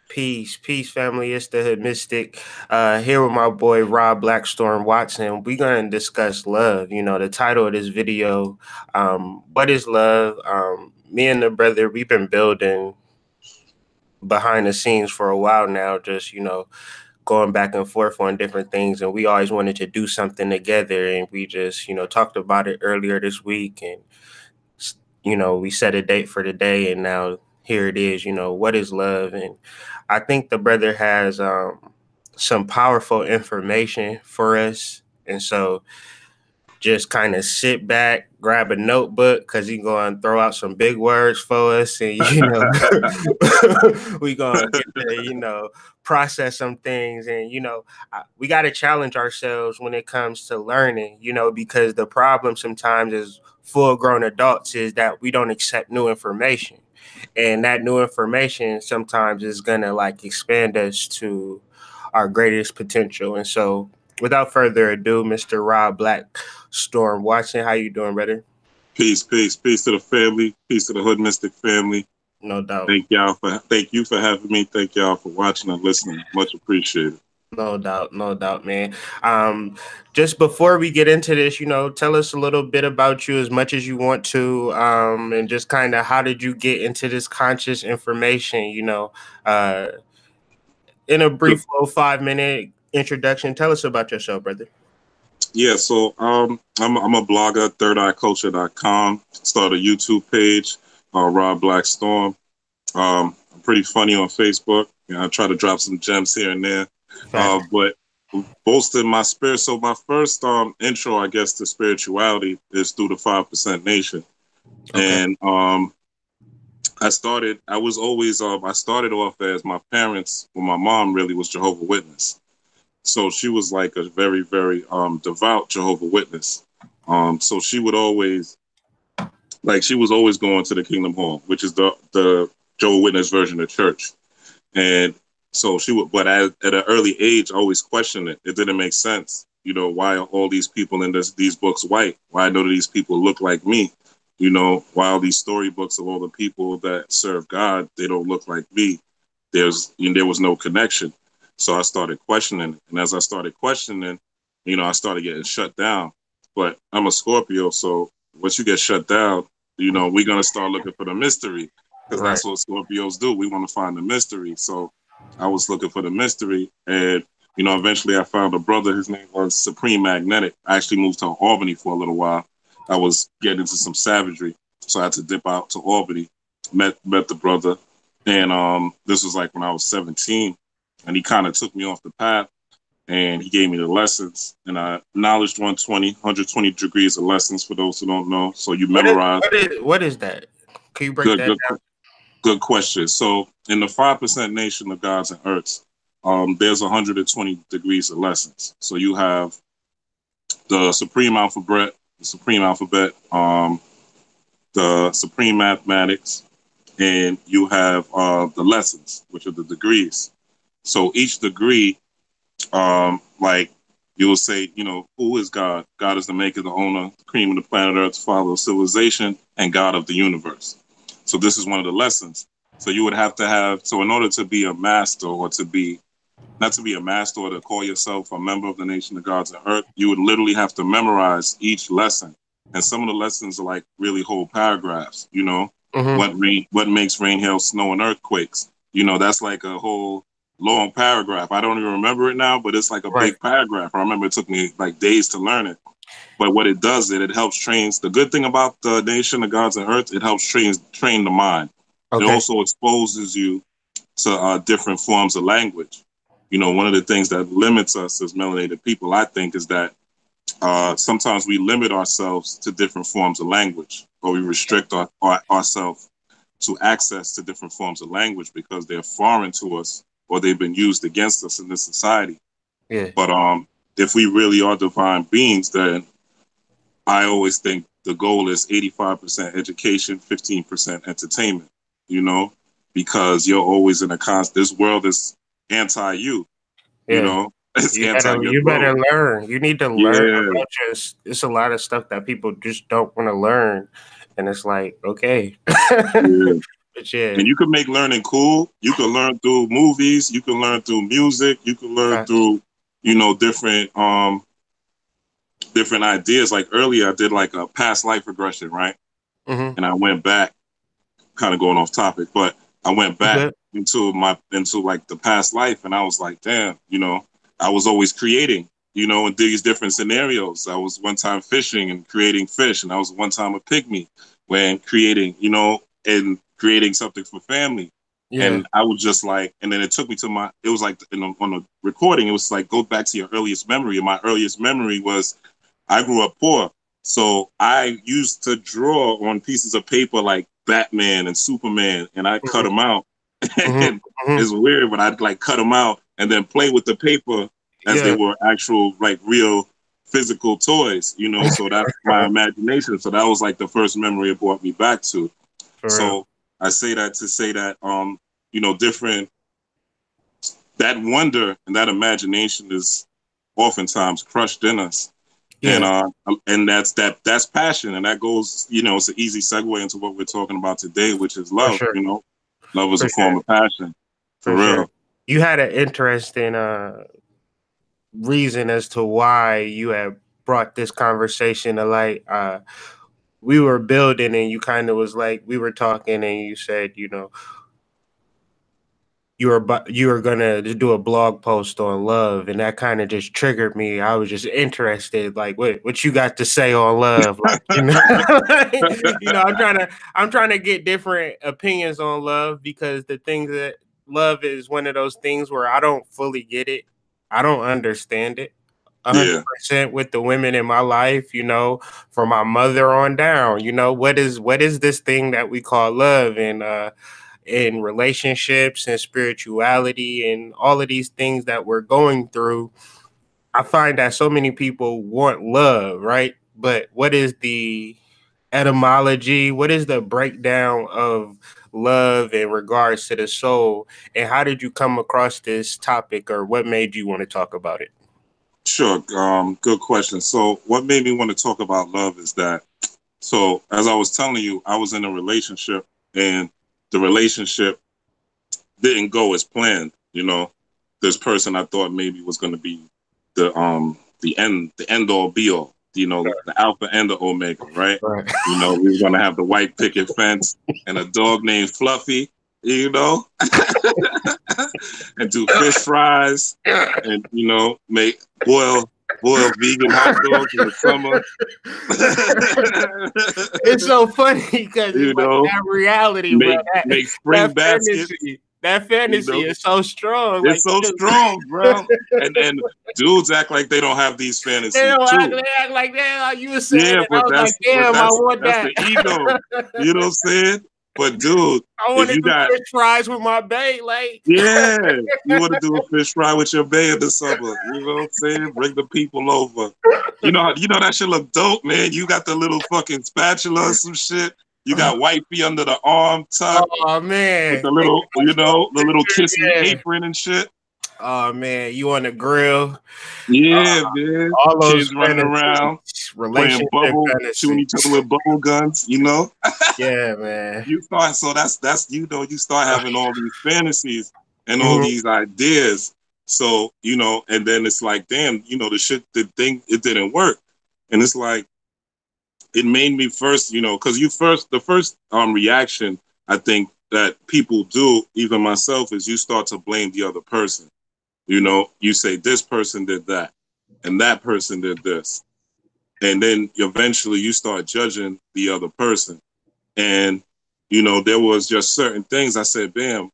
Peace, family. It's the Hood Mystic. Here with my boy Rob Blackstorm Watson. We're gonna discuss love. You know, the title of this video, what is love? Me and the brother, we've been building behind the scenes for a while now, just going back and forth on different things, and we always wanted to do something together, and we just, talked about it earlier this week, and we set a date for the day, and now here it is. What is love? And I think the brother has some powerful information for us, and so just kind of sit back, grab a notebook, because he's going to throw out some big words for us, and we going to get to process some things, and we got to challenge ourselves when it comes to learning, because the problem sometimes is full grown adults is that we don't accept new information, and that new information sometimes is gonna like expand us to our greatest potential. And so without further ado, Mr. Rob Blackstorm Watson, how you doing, brother? Peace to the family, peace to the Hood Mystic family. No doubt. Thank you for having me. Thank y'all for watching and listening. Much appreciated. No doubt, man. Just before we get into this, tell us a little bit about you as much as you want to, and just kind of how did you get into this conscious information, in a brief little 5-minute introduction. Tell us about yourself, brother. Yeah, so I'm a blogger, thirdeyeculture.com. Started a YouTube page, Rob Blackstorm. I'm pretty funny on Facebook. I try to drop some gems here and there. But boasting my spirit. So my first intro, I guess, to spirituality is through the 5% Nation. Okay. And I started off as my parents, well, my mom really was Jehovah's Witness. So she was like a very, very devout Jehovah's Witness. So she would always, she was always going to the Kingdom Hall, which is the Jehovah's Witness version of church. And so she would, but at an early age, I always questioned it. It didn't make sense. Why are all these people in these books white? Why do these people look like me? Why all these storybooks of all the people that serve God, they don't look like me? There was no connection. So I started questioning. And as I started questioning, I started getting shut down. But I'm a Scorpio, so once you get shut down, we're going to start looking for the mystery, because that's what Scorpios do. We want to find the mystery. So I was looking for the mystery, and eventually I found a brother. His name was Supreme Magnetic. I actually moved to Albany for a little while. I was getting into some savagery, so I had to dip out to Albany. Met the brother, and this was like when I was 17, and he kind of took me off the path, and he gave me the lessons. And knowledge 120 degrees of lessons for those who don't know. So you memorize. What is that? Can you break that down? Good question. So in the 5% Nation of Gods and Earths, there's 120 degrees of lessons. So you have the Supreme Alphabet, the Supreme Mathematics, and you have the lessons, which are the degrees. So each degree, you will say, who is God? God is the maker, the owner, the cream of the planet Earth, father of civilization, and God of the universe. So this is one of the lessons. So you would have to have, so in order to be a master, or to be, not to be a master, or to call yourself a member of the Nation of Gods and Earth, you would literally have to memorize each lesson. And some of the lessons are like really whole paragraphs, mm-hmm. What makes rain, hail, snow, and earthquakes. That's like a whole long paragraph. I don't even remember it now, but it's like a big paragraph. I remember it took me like days to learn it. But what it does, it helps train. The good thing about the Nation of Gods and Earth, it helps train the mind. Okay. It also exposes you to different forms of language. One of the things that limits us as melanated people, I think, is that sometimes we limit ourselves to different forms of language, or we restrict ourselves to access to different forms of language because they're foreign to us, or they've been used against us in this society. Yeah. But if we really are divine beings, then I always think the goal is 85% education, 15% entertainment, because you're always in this world is anti-you, You better learn. You need to learn about it's a lot of stuff that people just don't want to learn. And it's like, okay. But yeah, And you can make learning cool. You can learn through movies. You can learn through music. You can learn facts. through, different ideas. Like earlier, I did like a past life regression, right? Mm-hmm. And I went back, kind of going off topic, but I went You back good? into like the past life, and I was like, damn, I was always creating, in these different scenarios. I was one time fishing and creating fish, and I was one time a pygmy when creating, and creating something for family. Yeah. And I was just like, and then it took me to it was like on the recording, it was like, go back to your earliest memory. And my earliest memory was I grew up poor. So I used to draw on pieces of paper like Batman and Superman, and I cut Mm-hmm. them out. Mm-hmm. And Mm-hmm. it's weird, but I'd like cut them out and then play with the paper as they Yeah. were actual, like real physical toys, So that's my imagination. So that was like the first memory it brought me back to. For real. So I say that to say that, different, that wonder and that imagination is oftentimes crushed in us. and Yeah. uh and that's passion, and that goes, it's an easy segue into what we're talking about today, which is For love. sure. Love is For a form sure. of passion, for For sure. real. You had an interesting reason as to why you had brought this conversation to light. We were building and you kind of was like, we were talking and you said, you were gonna do a blog post on love, and that kind of just triggered me. I was just interested, like what you got to say on love, like I'm trying to get different opinions on love, because the things that love is one of those things where I don't fully get it, I don't understand it. Yeah, 100% with the women in my life, from my mother on down, what is this thing that we call love, and in relationships and spirituality and all of these things that we're going through. I find that so many people want love, right? But what is the etymology? What is the breakdown of love in regards to the soul? And how did you come across this topic, or what made you want to talk about it? sure. Good question. So what made me want to talk about love is that, so as I was telling you, I was in a relationship, and the relationship didn't go as planned. This person I thought maybe was going to be the end all be all, the alpha and the omega, right? Right. We were going to have the white picket fence and a dog named Fluffy, you know, and do fish fries, and make boil vegan hot dogs in the summer. It's so funny because it's you like know, that reality, bro. make That, make that spring baskets. fantasy, that You fantasy know, is so strong. it's Like so strong, bro. And dudes act like they don't have these they fantasies don't act, too. they act like that. Like you were saying, Yeah, and I but was like, but damn, I want that's that. the ego. You know what I'm saying? But dude, I want if to you do got, fish fries with my bae. Like, yeah, you want to do a fish fry with your bae in the summer, you know what I'm saying? Bring the people over. That shit look dope, man. You got the little fucking spatula or some shit. You got wifey under the arm tucked oh with man, the little, the little kissing yeah. apron and shit. Oh man, you on the grill? Yeah, man. All those Kids running around, fantasies, playing relationship shooting fantasies. each other with bubble guns. Yeah, man. You start, so that's you start having all these fantasies and all Mhm. these ideas. So, and then it's like, damn, the thing, it didn't work. And it's like, it made me first, because the first reaction I think that people do, even myself, is you start to blame the other person. You say this person did that and that person did this. And then eventually you start judging the other person. And, there was just certain things I said, bam,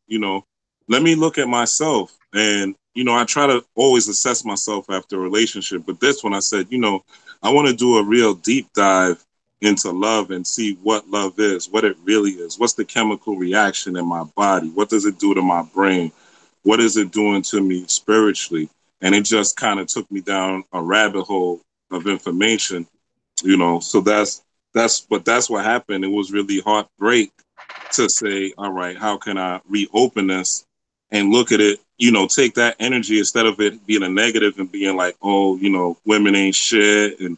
let me look at myself. And, I try to always assess myself after a relationship. But this one I said, I want to do a real deep dive into love and see what love is, what it really is. What's the chemical reaction in my body? What does it do to my brain? What is it doing to me spiritually? And it just kind of took me down a rabbit hole of information, so that's what happened. It was really heartbreak to say, all right, how can I reopen this and look at it, take that energy instead of it being a negative and being like, oh, women ain't shit, and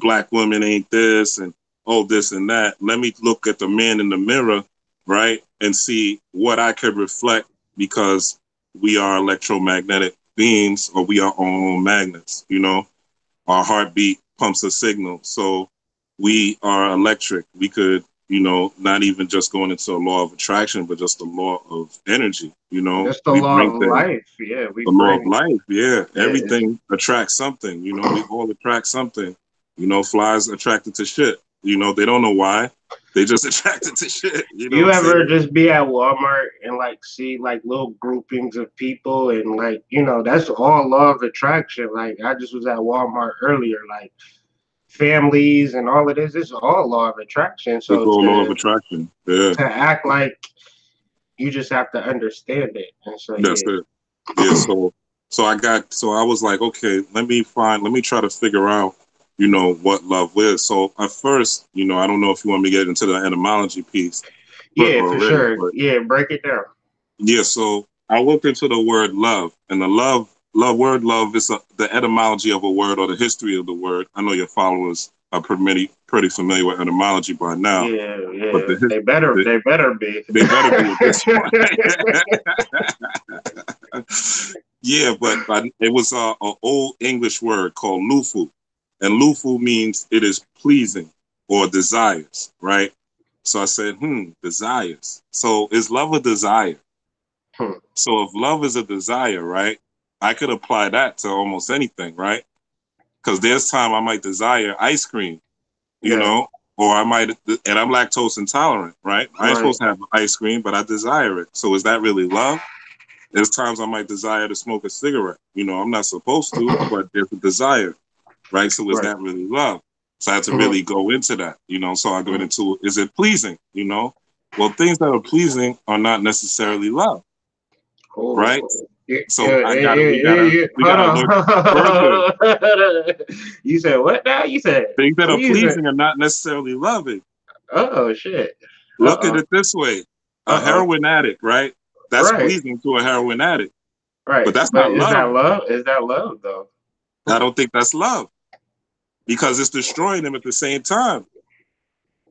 black women ain't this, and oh, this and that. Let me look at the man in the mirror, right? and see what I could reflect, because we are electromagnetic beings, or we are our own magnets. Our heartbeat pumps a signal. So we are electric. We could, not even just going into a law of attraction, but just the law of energy. That's the We law bring of things, life. Yeah, we the law of bring. life. Yeah. Yeah, Everything attracts something. We all attract something. Flies attracted to shit. They don't know why. They just attracted to shit. You know what you I'm ever saying? just be at Walmart and like see like little groupings of people and like that's all law of attraction. Like I just was at Walmart earlier, like families and all of this. It's all law of attraction. It's So all law of to attraction. Yeah. to act like you just have to understand it. And so That's yeah, it. Yeah, so I was like, okay, let me try to figure out, what love is. So at first, I don't know if you want me to get into the etymology piece, but yeah, for already, sure. but Yeah, break it down. yeah, so I looked into the word love, and the word love is the etymology of a word, or the history of the word. I know your followers are pretty familiar with etymology by now, Yeah, but yeah. the, They better be. they better be at this point. Yeah, but it was an old English word called lufu, and lufu means it is pleasing or desires, right? So I said, desires. So is love a desire? Hmm. So if love is a desire, right, I could apply that to almost anything, right? Because there's time I might desire ice cream, you Yeah, know, or I might, and I'm lactose intolerant, right? I ain't right. supposed to have ice cream, but I desire it. So is that really love? There's times I might desire to smoke a cigarette. I'm not supposed to, but there's a desire, right? So is Right. that really love? So I had to Hmm. really go into that, So I go Hmm. into, is it pleasing? Well, things that are pleasing are not necessarily love, right? Oh, yeah, So yeah, I yeah, gotta, yeah, yeah. we Hold gotta look further. on. You said what now? You said Things that are pleasing. pleasing are not necessarily loving. Oh shit. Uh Look at oh. it this way: a Uh oh. heroin addict, right? That's Right. pleasing to a heroin addict, but Right. that's But not is love. that love? Is that love though? I Hmm. don't think that's love, because it's destroying them at the same time.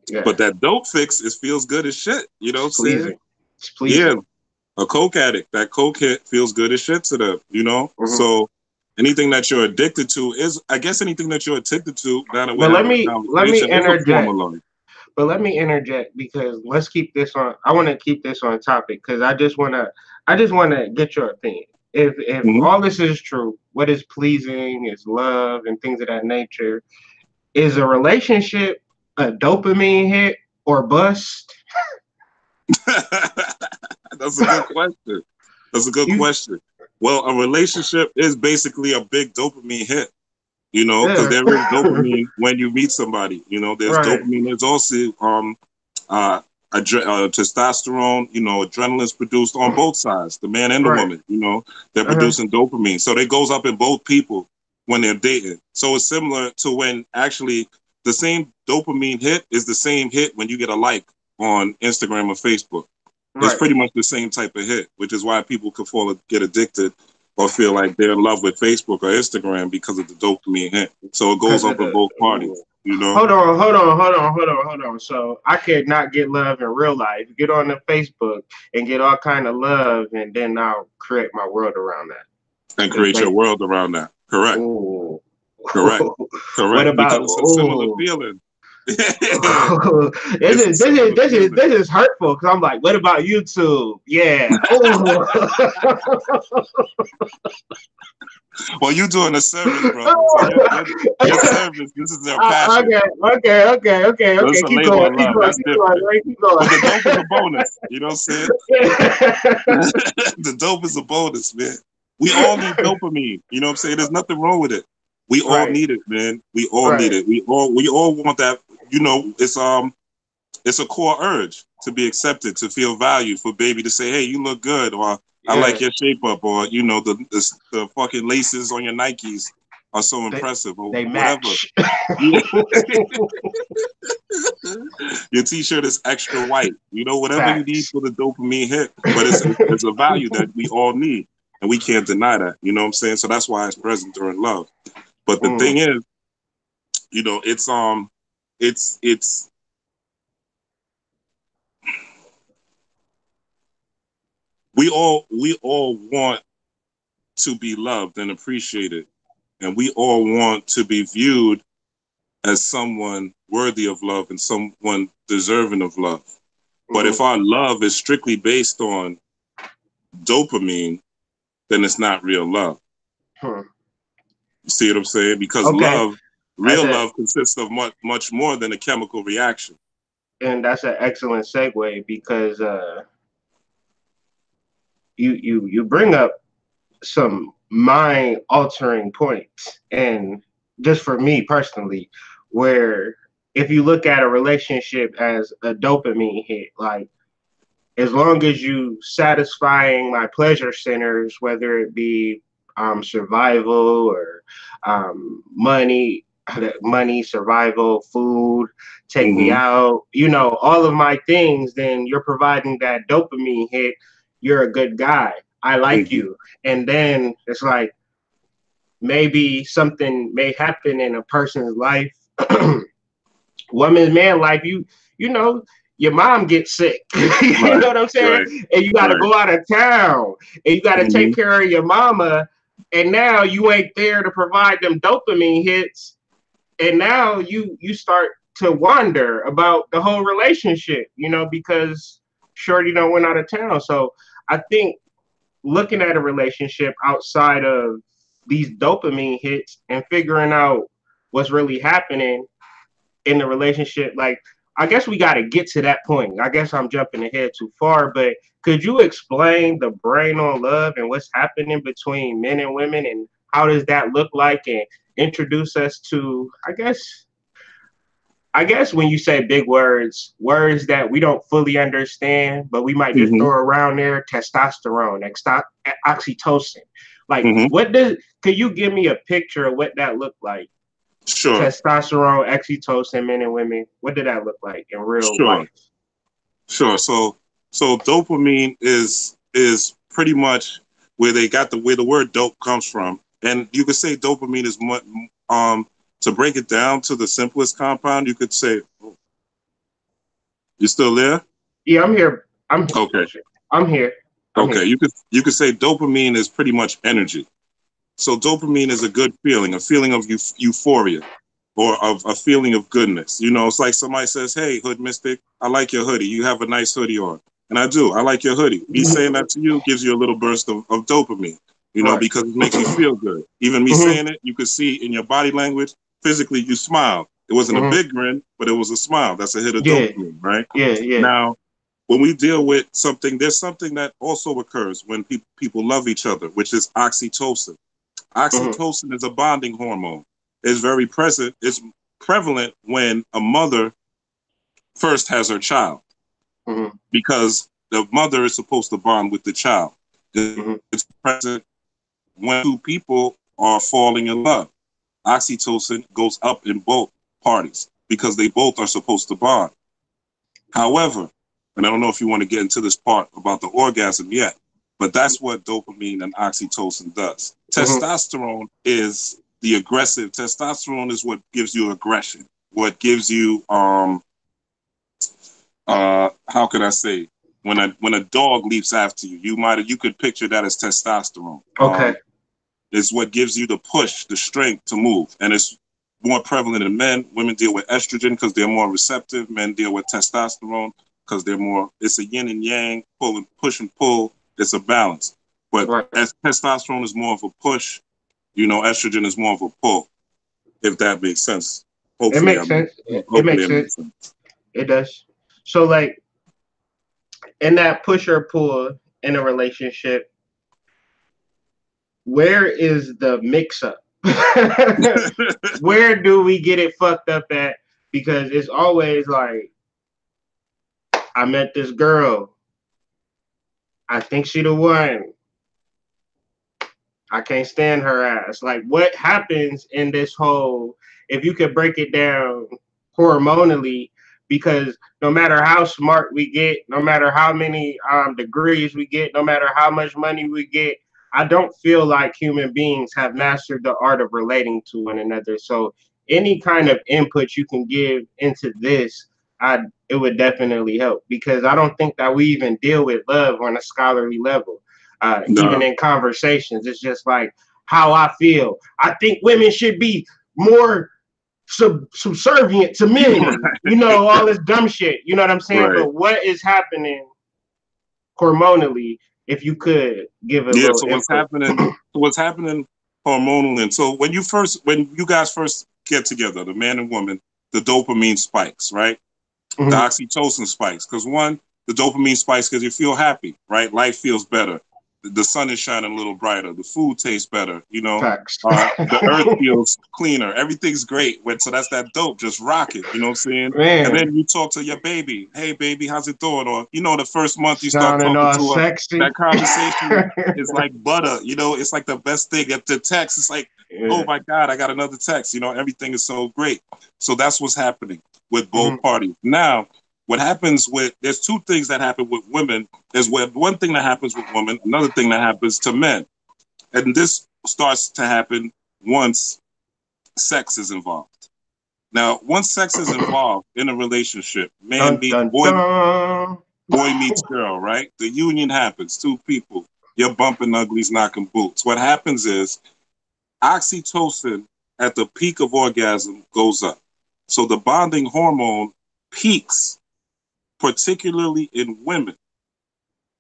Yeah. But that dope fix, it feels good as shit. You know what It's I'm saying? pleasing. It's Yeah, pleasing. a coke addict, that coke hit feels good as shit to them. Hmm. So anything that you're addicted to is, I guess, anything that you're addicted to, now that we're But having a let me conversation, is a form of interject. love. But let me interject because let's keep this on. I want to keep this on topic because I just want to get your opinion. If Hmm. all this is true, what is pleasing is love and things of that nature. Is a relationship a dopamine hit or bust? That's a good question. That's a good You question. Well, a relationship is basically a big dopamine hit, because yeah. there is dopamine when you meet somebody. There's Right. dopamine. There's also uh, testosterone. Adrenaline's produced on both sides, the man and the Right. woman. They're Uh-huh. producing dopamine, so it goes up in both people when they're dating. So it's similar to when actually the same dopamine hit is the same hit when you get a like on Instagram or Facebook. It's Right. pretty much the same type of hit, which is why people can get addicted or feel like they're in love with Facebook or Instagram because of the dopamine hit. So it goes Because of up in the both ooh. parties. Hold on. So I could not get love in real life. Get on the Facebook and get all kind of love, and then I'll create my world around that. And It's create your like, world around that. Correct. ooh. Correct. What Correct. about Because it's a similar ooh? feeling. this It's is a this is similar this is feeling. this is hurtful because I'm like, what about YouTube? Yeah. Ooh. Well, you're doing a service, brother. So your service, this is their passion. Okay. That's a Keep labor going, of love. That's keep going, different. right? Keep going. But the dope is a bonus. You know what I'm saying? The dope is a bonus, man. We all need dopamine. You know what I'm saying? There's nothing wrong with it. We all Right, need it, man. We all need right. it. We all want that. It's a core urge to be accepted, to feel valued, for baby to say, "Hey, you look good," or "I Yeah, like your shape up," or the fucking laces on your Nikes are so they impressive, or they whatever. match. Yeah. Your t-shirt is extra white. Whatever you need Facts. for the dopamine hit, but it's a value that we all need, and we can't deny that. You know what I'm saying? So that's why it's present during love. But the Mm, thing is, it's we all want to be loved and appreciated, and we all want to be viewed as someone worthy of love and someone deserving of love. But if our love is strictly based on dopamine, then it's not real love. You see what I'm saying? Because Okay. real love consists of much more than a chemical reaction. And that's an excellent segue because you bring up some mind altering points, and just for me personally, where if you look at a relationship as a dopamine hit, like as long as you satisfying my pleasure centers, whether it be survival or money, survival, food, take me Mm-hmm. out, all of my things, then you're providing that dopamine hit. You're a good guy. I like Mm-hmm. you. And then it's like maybe something may happen in a person's life, woman, man, life, you know, your mom gets sick. You know Right. what I'm saying? Right. And you got to Right. go out of town and you got to Mm-hmm. take care of your mama. And now you ain't there to provide them dopamine hits. And now you start to wonder about the whole relationship, because Shorty don't went out of town. So I think looking at a relationship outside of these dopamine hits and figuring out what's really happening in the relationship, like I guess we got to get to that point. I guess I'm jumping ahead too far, but could you explain the brain on love and what's happening between men and women, and how does that look like, and introduce us to, I guess when you say big words that we don't fully understand, but we might just Mm-hmm. throw around there: testosterone, oxytocin. Like, Mm-hmm. could you give me a picture of what that looked like? Sure. Testosterone, oxytocin, men and women. What did that look like in real Sure. life? Sure. So dopamine is pretty much where the word dope comes from, and you could say dopamine is to break it down to the simplest compound. You could say, you still there? Yeah, I'm here. Okay. I'm here. I'm Okay. here. You could say dopamine is pretty much energy. So dopamine is a good feeling, a feeling of euphoria, or of a feeling of goodness. It's like somebody says, "Hey, Hood Mystic, I like your hoodie. You have a nice hoodie on." And I do. I like your hoodie. Me saying that to you gives you a little burst of dopamine, Right. because it makes you feel good. Even me Hmm. saying it, you could see in your body language, physically, you smiled. It wasn't a Hmm. big grin, but it was a smile. That's a hit of Yeah. dopamine, right? Yeah. Yeah. Now, when we deal with something, there's something that also occurs when people love each other, which is oxytocin. Hmm. Oxytocin is a bonding hormone. It's very present. It's prevalent when a mother first has her child, Hmm. because the mother is supposed to bond with the child. Hmm. It's present when two people are falling in love. Oxytocin goes up in both parties because they both are supposed to bond. However, and I don't know if you want to get into this part about the orgasm yet, but that's what dopamine and oxytocin does. Hmm. Testosterone is the aggressive. Testosterone is what gives you aggression. What gives you how could I say, when a dog leaps after you, you could picture that as testosterone. Okay. It's what gives you the push, the strength to move, and it's more prevalent in men. Women deal with estrogen because they're more receptive. Men deal with testosterone because they're more. It's a yin and yang, push and pull. It's a balance. But Right. as testosterone is more of a push, estrogen is more of a pull. If that makes sense. It Hopefully, makes sense. It hopefully makes it sense. makes sense. It does. So, like, in that push or pull in a relationship, where is the mix up? Where do we get it fucked up at? Because it's always like, I met this girl. I think she the one. I can't stand her ass. Like, what happens in this whole, if you could break it down hormonally, because no matter how smart we get, no matter how many degrees we get, no matter how much money we get, I don't feel like human beings have mastered the art of relating to one another. So any kind of input you can give into this, I'd it would definitely help, because I don't think that we even deal with love on a scholarly level. Even No. in conversations, it's just like how I feel. I think women should be more subservient to men, you know, all this dumb shit. You know what I'm saying? Right. But what is happening hormonally, if you could give a Yeah. little So what's input? happening? What's happening hormonally? And so when you guys first get together, the man and woman, the dopamine spikes, right? The Mhm. oxytocin spikes. Because one, the dopamine spikes because you feel happy, right? Life feels better. The sun is shining a little brighter. The food tastes better. You know, Facts. the earth feels cleaner. Everything's great. So that's that dope. Just rock it. You know what I'm saying? And Man, then you talk to your baby. Hey, baby, how's it doing? Or, you know, the first month you start sounding talking all to her, sexy. that conversation is like butter. You know, it's like the best thing. At the text, it's like, oh Yeah. my God, I got another text. You know, everything is so great. So that's what's happening with both Mhm. parties. Now, what happens there's two things that happen with women. There's one thing that happens with women, another thing that happens to men. And this starts to happen once sex is involved. Now, once sex is involved in a relationship, man Dun meets dun boy, dun. boy meets girl, right? The union happens, two people. You're bumping uglies, knocking boots. What happens is oxytocin at the peak of orgasm goes up. So the bonding hormone peaks, particularly in women,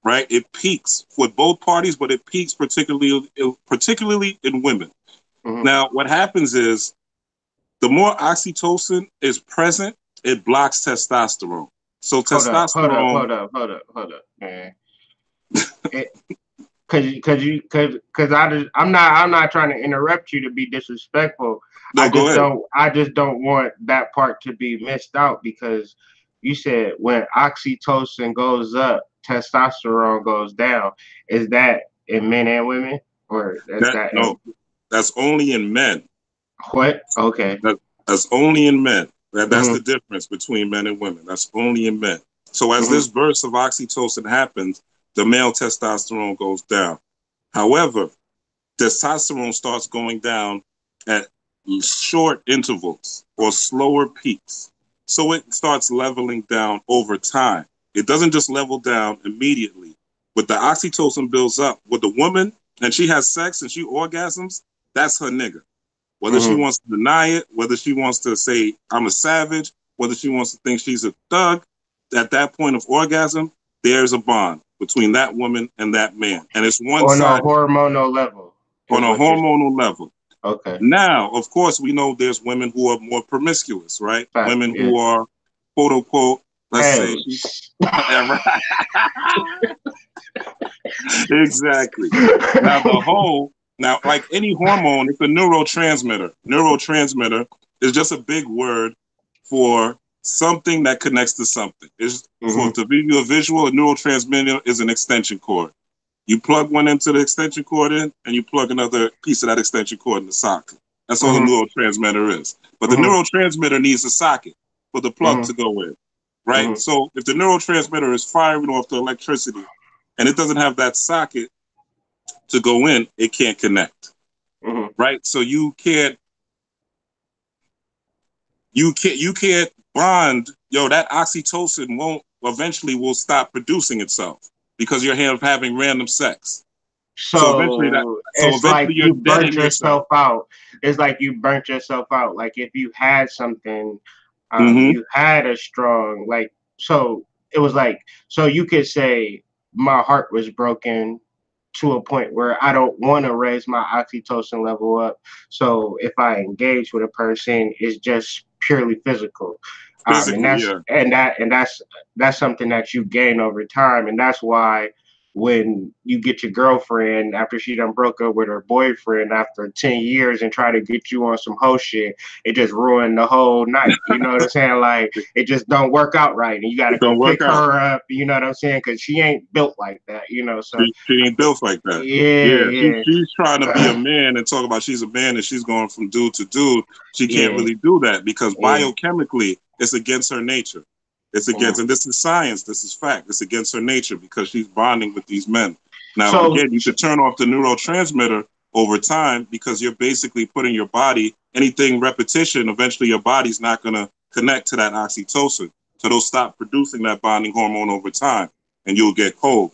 right? It peaks for both parties, but it peaks particularly in women. Mhm. Now, what happens is the more oxytocin is present, it blocks testosterone. So Hold up, hold up, testosterone, hold up, hold up, hold up, man. It, cause I'm not trying to interrupt you to be disrespectful. no, go ahead. I just don't want that part to be missed out, because you said when oxytocin goes up, testosterone goes down. Is that in men and women, or is That that in no, that's only in men. what? Okay. That, that's only in men. That's Mhm. the difference between men and women. That's only in men. So as Mhm. this burst of oxytocin happens, the male testosterone goes down. However, testosterone starts going down at short intervals or slower peaks. So it starts leveling down over time. It doesn't just level down immediately. But the oxytocin builds up with the woman and she has sex and she orgasms, that's her nigga. Whether she Mhm. wants to deny it, whether she wants to say, I'm a savage, whether she wants to think she's a thug, at that point of orgasm, there's a bond between that woman and that man. And it's one On a sided hormonal level on is a what you're saying. hormonal level. Okay. Now, of course, we know there's women who are more promiscuous, right? Fact. Women Yeah. who are, quote unquote, let's say, Hey. exactly. Now, now, like any hormone, it's a neurotransmitter. Neurotransmitter is just a big word for something that connects to something. It's, for Mhm. to give you a visual, a neurotransmitter is an extension cord. You plug one into the extension cord in, and you plug another piece of that extension cord in the socket. That's all a Mhm. neurotransmitter is. But the Mhm. neurotransmitter needs a socket for the plug Mhm. to go in, right? Mhm. So if the neurotransmitter is firing off the electricity and it doesn't have that socket to go in, it can't connect, Mhm. right? So you can't bond. Yo, that oxytocin won't eventually will stop producing itself because you're having random sex. So eventually that So so it's like eventually you're you deading burnt yourself. yourself out. It's like you burnt yourself out. Like if you had something, Mm-hmm. you had a strong, like, so it was like, so you could say my heart was broken to a point where I don't want to raise my oxytocin level up. So if I engage with a person, it's just purely physical. And Physically, that's yeah. that's something that you gain over time, and that's why when you get your girlfriend after she done broke up with her boyfriend after 10 years and try to get you on some hoe shit, it just ruined the whole night. You know what I'm saying? Like it just don't work out right. And you gotta It go don't work pick out. her up, you know what I'm saying? Cause she ain't built like that, you know. So She ain't built like that. yeah, Yeah, yeah. she's trying to be a man and talk about she's a man and she's going from dude to dude. She can't Yeah, really do that because yeah. biochemically it's against her nature. It's against, Mhm. and this is science, this is fact. It's against her nature because she's bonding with these men. Now, So, again, you could turn off the neurotransmitter over time because you're basically putting your body, anything repetition, eventually your body's not going to connect to that oxytocin. So they'll stop producing that bonding hormone over time, and you'll get cold.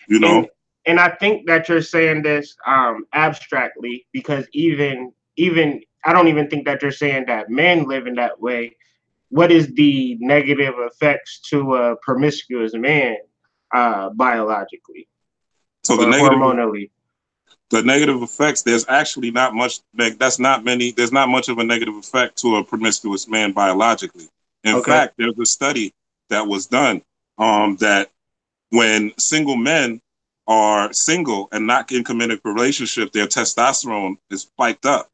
You know. and and I think that you're saying this abstractly, because even I don't even think that you're saying that men live in that way. What is the negative effects to a promiscuous man, biologically So or hormonally? the negative effects, there's actually not much. That's not many. There's not much of a negative effect to a promiscuous man biologically. In Okay. fact, there's a study that was done that when single men are single and not in committed relationship, their testosterone is spiked up.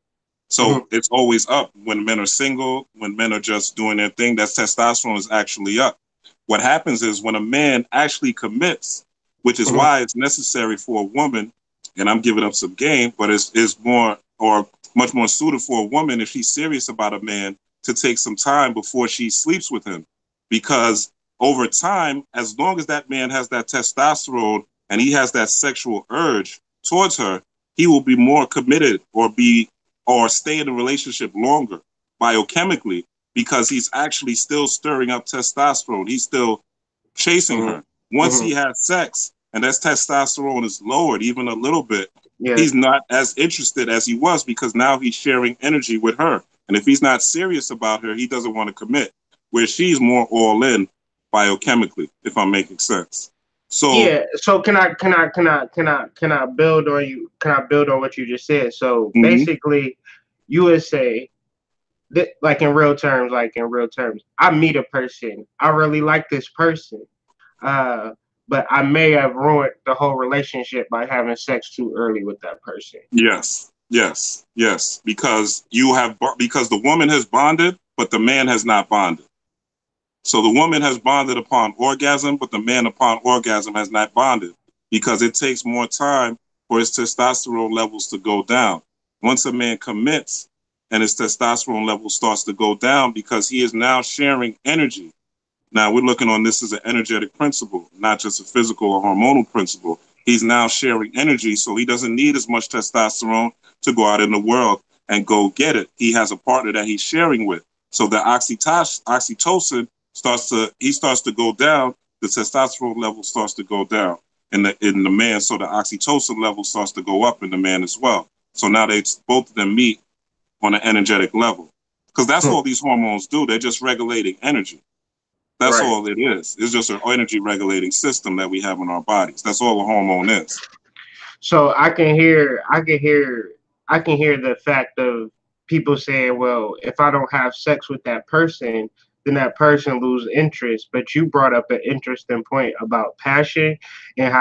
So Hmm. it's always up when men are single. When men are just doing their thing, that testosterone is actually up. What happens is when a man actually commits, which is Hmm. why it's necessary for a woman, and I'm giving up some game, but it's more or much more suited for a woman if she's serious about a man to take some time before she sleeps with him. Because over time, as long as that man has that testosterone and he has that sexual urge towards her, he will be more committed or stay in a relationship longer biochemically because he's actually still stirring up testosterone. He's still chasing Hmm. her. Once Hmm. he has sex and that testosterone is lowered even a little bit, Yeah. he's not as interested as he was because now he's sharing energy with her. And if he's not serious about her, he doesn't want to commit, where she's more all in biochemically, if I'm making sense. So, Yeah. So can I build on you? Can I build on what you just said? So mhm, basically, you would say that, like in real terms, I meet a person, I really like this person, uh, but I may have ruined the whole relationship by having sex too early with that person. yes, yes, yes, because because the woman has bonded, but the man has not bonded. So the woman has bonded upon orgasm, but the man upon orgasm has not bonded because it takes more time for his testosterone levels to go down. Once a man commits and his testosterone level starts to go down because he is now sharing energy. Now we're looking on this as an energetic principle, not just a physical or hormonal principle. He's now sharing energy, so he doesn't need as much testosterone to go out in the world and go get it. He has a partner that he's sharing with. So the oxytocin starts to go down. The testosterone level starts to go down in the man. So the oxytocin level starts to go up in the man as well. So now they both of them meet on an energetic level because that's Hmm. all these hormones do. They're just regulating energy. That's Right. all it is. It's just an energy regulating system that we have in our bodies. That's all a hormone is. So I can hear the fact of people saying, well, if I don't have sex with that person, then that person lose interest. But you brought up an interesting point about passion and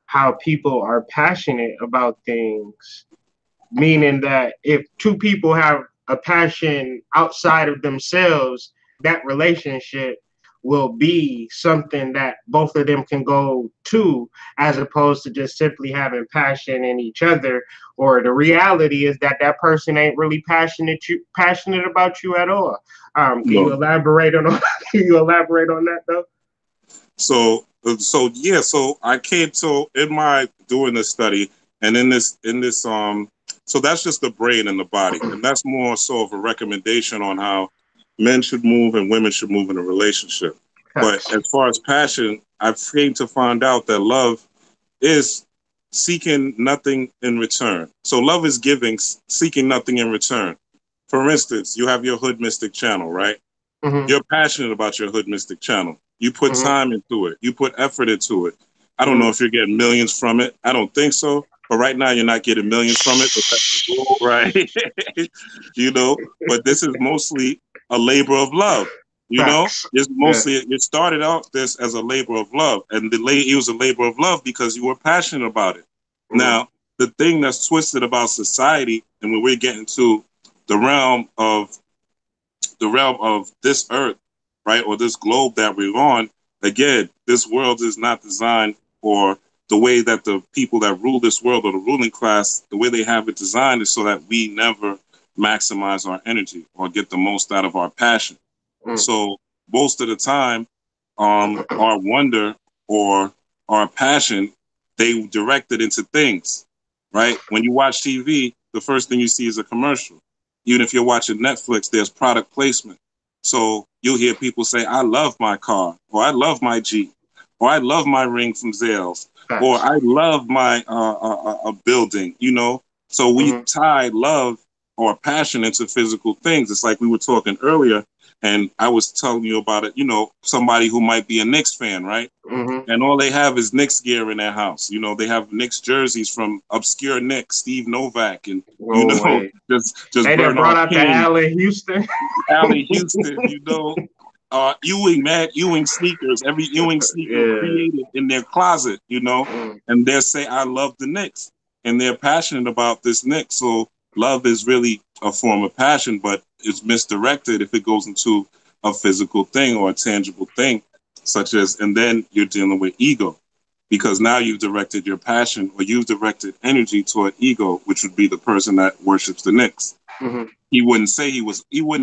how people are passionate about things, meaning that if two people have a passion outside of themselves, that relationship will be something that both of them can go to, as opposed to just simply having passion in each other. Or the reality is that that person ain't really passionate about you at all. Can you No. elaborate on can you elaborate on that though? So I came to in my doing this study and so that's just the brain and the body. And that's more so of a recommendation on how men should move and women should move in a relationship. But Facts. as far as passion, I've came to find out that love is seeking nothing in return. So love is giving, seeking nothing in return. For instance, you have your Hood Mystic channel, right? Hmm. You're passionate about your Hood Mystic channel. You put Hmm. time into it. You put effort into it. I don't know Hmm. if you're getting millions from it. I don't think so. But right now, you're not getting millions from it. But that's the goal, right? you know, but this is mostly a labor of love. You know, Facts. it's Yeah. mostly it started out this as a labor of love, and it was a labor of love because you were passionate about it. Hmm. Now, the thing that's twisted about society, and when we're getting to the realm of this earth, right, or this globe that we're on, again, this world is not designed for the way that the people that rule this world or the ruling class, the way they have it designed is so that we never maximize our energy or get the most out of our passion. Hmm. So most of the time, our wonder or our passion, they direct it into things, right? When you watch TV, the first thing you see is a commercial. Even if you're watching Netflix, there's product placement. So you'll hear people say, I love my car, or I love my Jeep, or I love my ring from Zales, or Facts. I love my building, you know? So we Mm-hmm. tie love or passion into physical things. It's like we were talking earlier, and I was telling you about it, you know, somebody who might be a Knicks fan, right? Mm-hmm. And all they have is Knicks gear in their house. You know, they have Knicks jerseys from obscure Knicks, Steve Novak, and you No know, way. just Hey, that Bernard brought out the King, Allen Houston. Allie Houston, you know, Ewing, Matt Ewing sneakers, every Ewing sneaker Yeah. created in their closet, you know, Mm. and they'll say, I love the Knicks. And they're passionate about this Knicks. So love is really a form of passion, but it's misdirected if it goes into a physical thing or a tangible thing, such as, and then you're dealing with ego. Because now you've directed your passion or you've directed energy toward ego, which would be the person that worships the Knicks. Mm-hmm. He wouldn't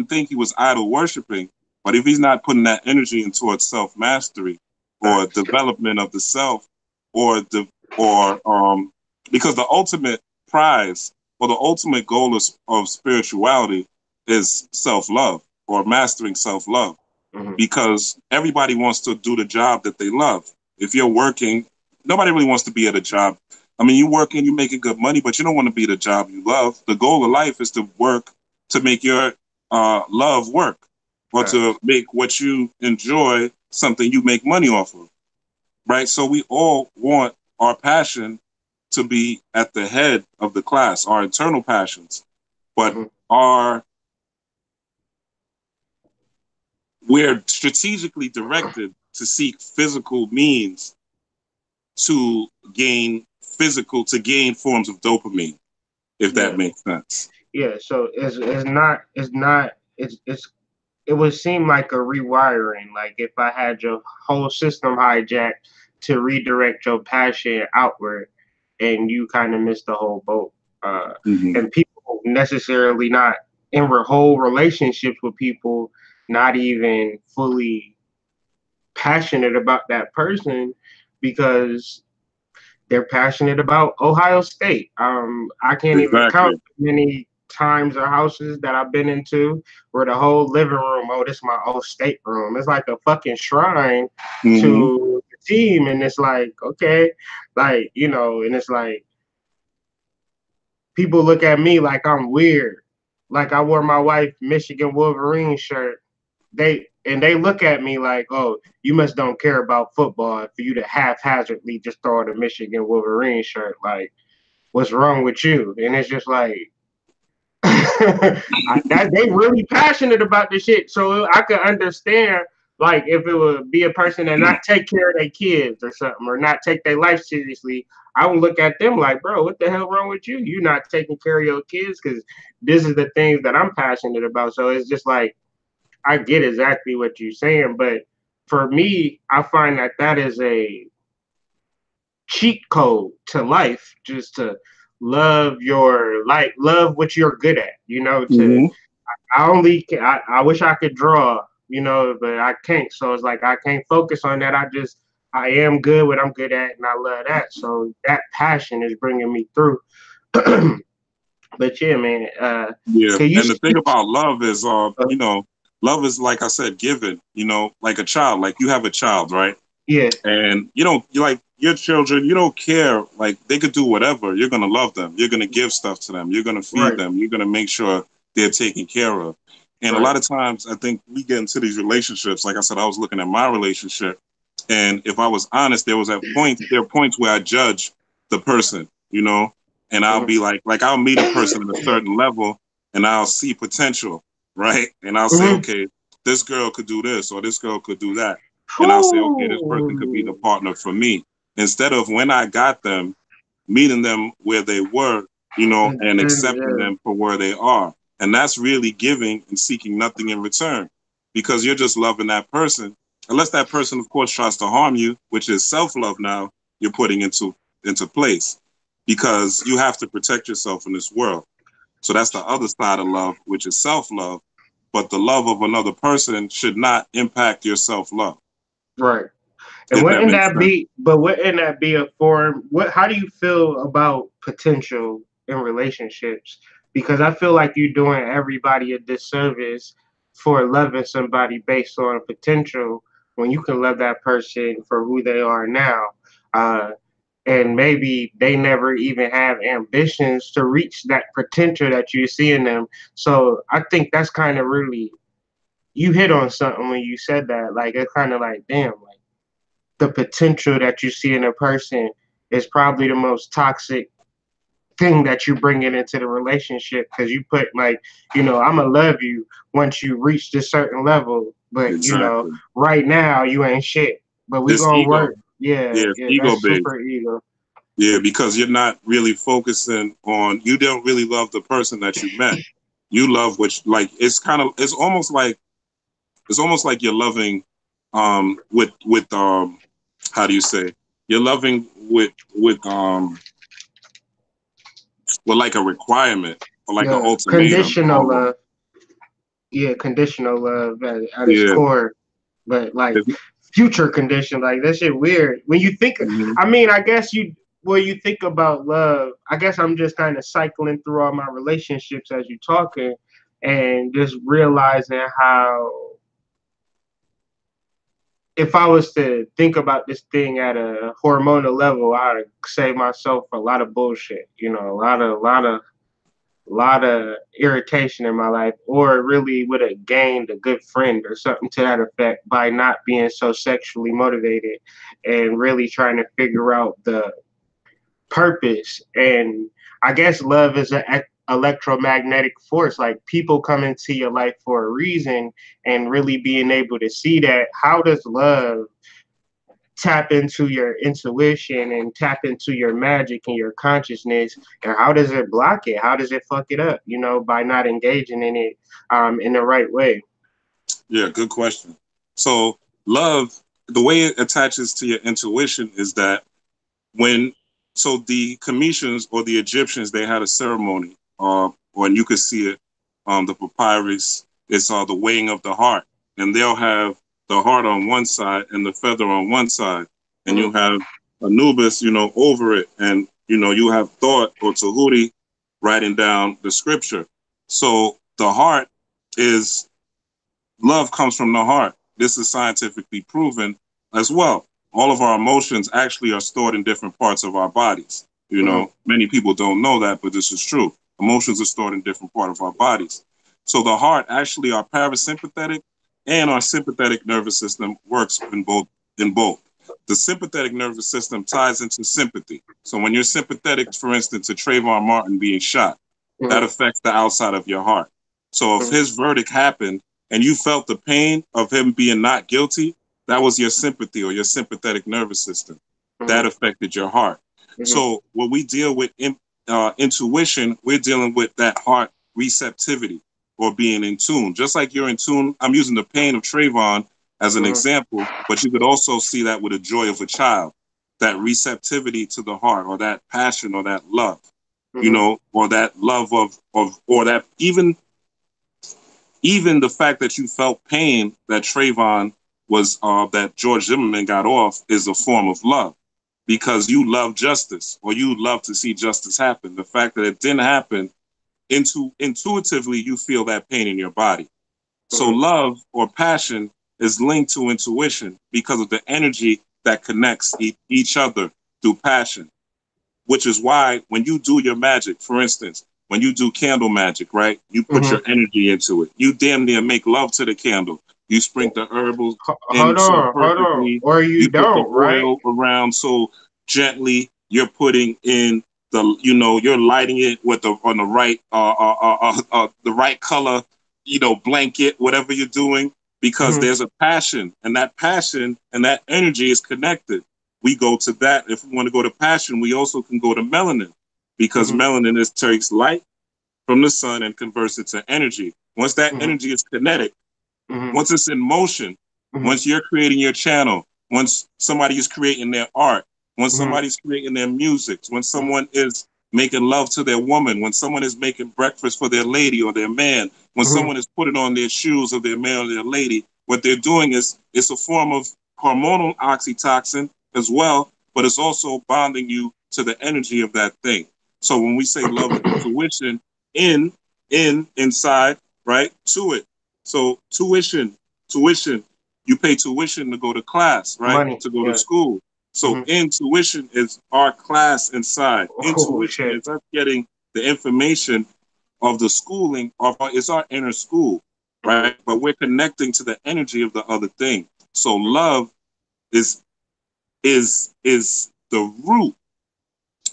think he was idol worshiping, but if he's not putting that energy in towards self mastery or Facts. development of the self, or the or because the ultimate prize or the ultimate goal of spirituality is self love or mastering self love, Mm-hmm. because everybody wants to do the job that they love. If you're working, nobody really wants to be at a job. I mean, you're working, you're making good money, but you don't want to be at a job you love. The goal of life is to work to make your love work, or to Facts. make what you enjoy something you make money off of, right? So we all want our passion to be at the head of the class, our internal passions, but Mm-hmm. our we're strategically directed to seek physical means to gain forms of dopamine, if that Yeah. makes sense. Yeah. So it's it would seem like a rewiring. Like if I had your whole system hijacked to redirect your passion outward, and you kind of missed the whole boat. Uh, Mm-hmm. and people necessarily not in whole relationships with people, not even fully passionate about that person because they're passionate about Ohio State. I can't even count Exactly. many times or houses that I've been into where the whole living room, oh, this is my old state room. It's like a fucking shrine Mm-hmm. to the team. And it's like, okay, like, and it's like people look at me like I'm weird. Like I wore my wife Michigan Wolverine shirt. They look at me like, oh, you must don't care about football for you to haphazardly just throw on a Michigan Wolverine shirt. Like, what's wrong with you? And it's just like that they really passionate about this shit. So I could understand like if it would be a person that not take care of their kids or something or not take their life seriously. I would look at them like, bro, what the hell wrong with you? You not taking care of your kids because this is the things that I'm passionate about. So it's just like I get exactly what you're saying, but for me, I find that that is a cheat code to life, just to love your like love what you're good at. To Mm-hmm. I wish I could draw, but I can't. So it's like I can't focus on that. I am good what I'm good at, and I love that. So that passion is bringing me through. But yeah, man, Yeah. can you And the thing speak? about love is, love is, like I said, given, you know, like a child, like you have a child, right? Yeah, And you like your children, you don't care, like they could do whatever. You're going to love them. You're going to give stuff to them. You're going to feed right, them. You're going to make sure they're taken care of. And a right. lot of times I think we get into these relationships. Like I said, I was looking at my relationship, and if I was honest, there are points where I judge the person, you know, and I'll Mhm. be like I'll meet a person at a certain level and I'll see potential, right? And I'll say, Mhm. okay, this girl could do this or this girl could do that. And I'll say, okay, this person could be the Whew. partner for me. Instead of when I got them, meeting them where they were, you know, and accepting Yeah, them for where they are. And that's really giving and seeking nothing in return, because you're just loving that person. Unless that person, of course, tries to harm you, which is self love now you're putting into place, because you have to protect yourself in this world. So that's the other side of love, which is self love. But the love of another person should not impact your self love, right. And if that makes sense. wouldn't that be a form? How do you feel about potential in relationships? Because I feel like you're doing everybody a disservice for loving somebody based on potential when you can love that person for who they are now. Uh, and maybe they never even have ambitions to reach that potential that you see in them. So I think that's kind of really, you hit on something when you said that. Like it's kind of like, damn, like the potential that you see in a person is probably the most toxic thing that you bring it into the relationship, because you put like, I'm gonna love you once you reach this certain level, but Exactly. right now you ain't shit, but we It's gonna ego. work. Yeah, Yeah, it's yeah, ego that's based. super ego. Yeah, because you're not really focusing on, you don't really love the person that you met. You love which, like, it's almost like you're loving with how do you say, you're loving with like a requirement or like an Yeah, ultimatum conditional almost. love. Yeah, conditional love at its Yeah. core, but like It's- future condition, like that shit weird. When you think, mhm. I mean, I guess when you think about love, I guess I'm just kind of cycling through all my relationships as you talking, and just realizing how, if I was to think about this thing at a hormonal level, I'd save myself a lot of bullshit. A lot of irritation in my life, or really would have gained a good friend or something to that effect by not being so sexually motivated and really trying to figure out the purpose. And I guess love is an electromagnetic force. Like people come into your life for a reason, and really being able to see that. How does love tap into your intuition and tap into your magic and your consciousness, and how does it block it, how does it fuck it up, by not engaging in it in the right way? Yeah, good question. So love, the way it attaches to your intuition is that when, so the Cometians or the Egyptians, they had a ceremony, or and you could see it, the papyrus. It's the weighing of the heart, and they'll have the heart on one side and the feather on one side, and Mm-hmm. you have Anubis, over it, and you have Thought or Tahuti writing down the scripture. So the heart is, love comes from the heart. This is scientifically proven as well. All of our emotions actually are stored in different parts of our bodies. Mm-hmm. Many people don't know that, but this is true. Emotions are stored in different parts of our bodies. So the heart, actually, our parasympathetic and our sympathetic nervous system works in both. In both, the sympathetic nervous system ties into sympathy. So when you're sympathetic, for instance, to Trayvon Martin being shot, that Mm-hmm. affects the outside of your heart. So if his verdict happened and you felt the pain of him being not guilty, that was your sympathy or your sympathetic nervous system. That Mm-hmm. affected your heart. Mm-hmm. So when we deal with intuition, we're dealing with that heart receptivity or being in tune. Just like you're in tune, I'm using the pain of Trayvon as an Mm-hmm. example, but you could also see that with the joy of a child, that receptivity to the heart or that passion or that love, Mm-hmm. or that love of or that even the fact that you felt pain that Trayvon was that George Zimmerman got off is a form of love because you love justice or you love to see justice happen. The fact that it didn't happen, intuitively you feel that pain in your body. So Mm-hmm. love or passion is linked to intuition because of the energy that connects each other through passion, which is why when you do your magic, for instance, when you do candle magic, right, you put Mm-hmm. your energy into it. You damn near make love to the candle. You sprinkle the herbals in so Hold on, perfectly. or you You put the don't, right? oil around so gently. You're putting in you're lighting it with on the right, the right color, blanket, whatever you're doing, because Mm-hmm. there's a passion, and that passion and that energy is connected. We go to that. If we want to go to passion, we also can go to melanin because Mm-hmm. melanin takes light from the sun and converts it to energy. Once that Mm-hmm. energy is kinetic, Mm-hmm. once it's in motion, Mm-hmm. once you're creating your channel, once somebody is creating their art, once Mm-hmm. somebody's creating their music, when someone is making love to their woman, when someone is making breakfast for their lady or their man, when Mm-hmm. someone is putting on their shoes of their man or their lady, what they're doing is it's a form of hormonal oxytocin as well, but it's also bonding you to the energy of that thing. So when we say love and intuition, inside, right, to it. So tuition, you pay tuition to go to class, right? Money. To go to Yeah. school. So Hmm. intuition is our class inside. Oh Intuition shit. is us getting the information of the schooling of our, it's our inner school, Hmm. right? But we're connecting to the energy of the other thing. So love is is the root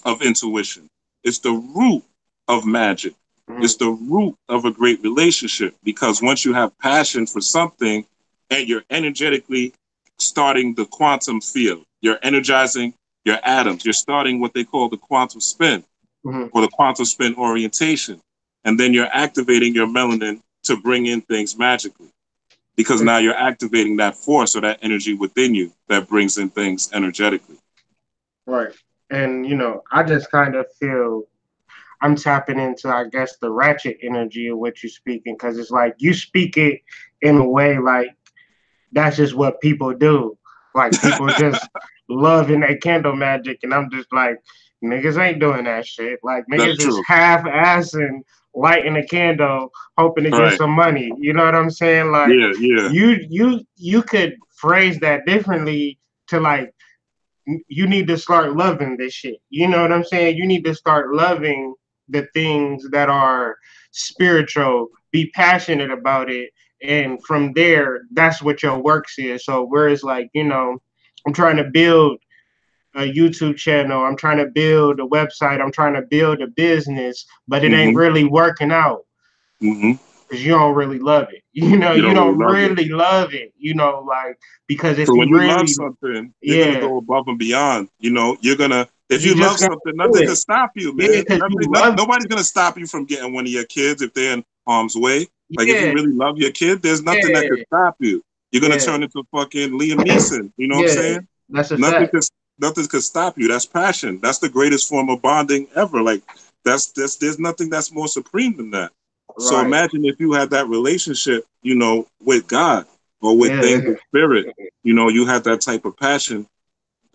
of intuition. It's the root of magic. Hmm. It's the root of a great relationship because once you have passion for something and you're energetically starting the quantum field, you're energizing your atoms, you're starting what they call the quantum spin Hmm. or the quantum spin orientation. And then you're activating your melanin to bring in things magically because now you're activating that force or that energy within you that brings in things energetically. Right. And I just kind of feel I'm tapping into, I guess, the ratchet energy of what you're speaking, because it's like you speak it in a way like that's just what people do. Like people just loving their candle magic, and I'm just like, niggas ain't doing that shit. Like That's niggas is true. half assing lighting a candle, hoping to All get right. some money. You know what I'm saying? Like Yeah, yeah. you could phrase that differently to like you need to start loving this shit. You know what I'm saying? You need to start loving the things that are spiritual, be passionate about it. And from there, that's what your works is. So whereas like, I'm trying to build a YouTube channel, I'm trying to build a website, I'm trying to build a business, but it ain't Mm-hmm. really working out Mm-hmm. because you don't really love it. You You don't really don't love it. really love it, like because if So you when you love really, something, you're gonna yeah, go above and beyond. You know, you're gonna if you you just love gotta something, do nothing can it. stop you, Yeah, man. because you love Nobody's gonna stop you from getting one of your kids if they're in harm's way. it. Like if you Yeah, really love your kid, there's nothing that could yeah, stop you. You're gonna yeah, turn into fucking Liam Neeson. You know what I'm yeah. saying? That's a Nothing fact. could nothing could stop you. That's passion. That's the greatest form of bonding ever. Like that's there's nothing that's more supreme than that. So Right. imagine if you had that relationship, with God or with things Yeah. of spirit. You had that type of passion,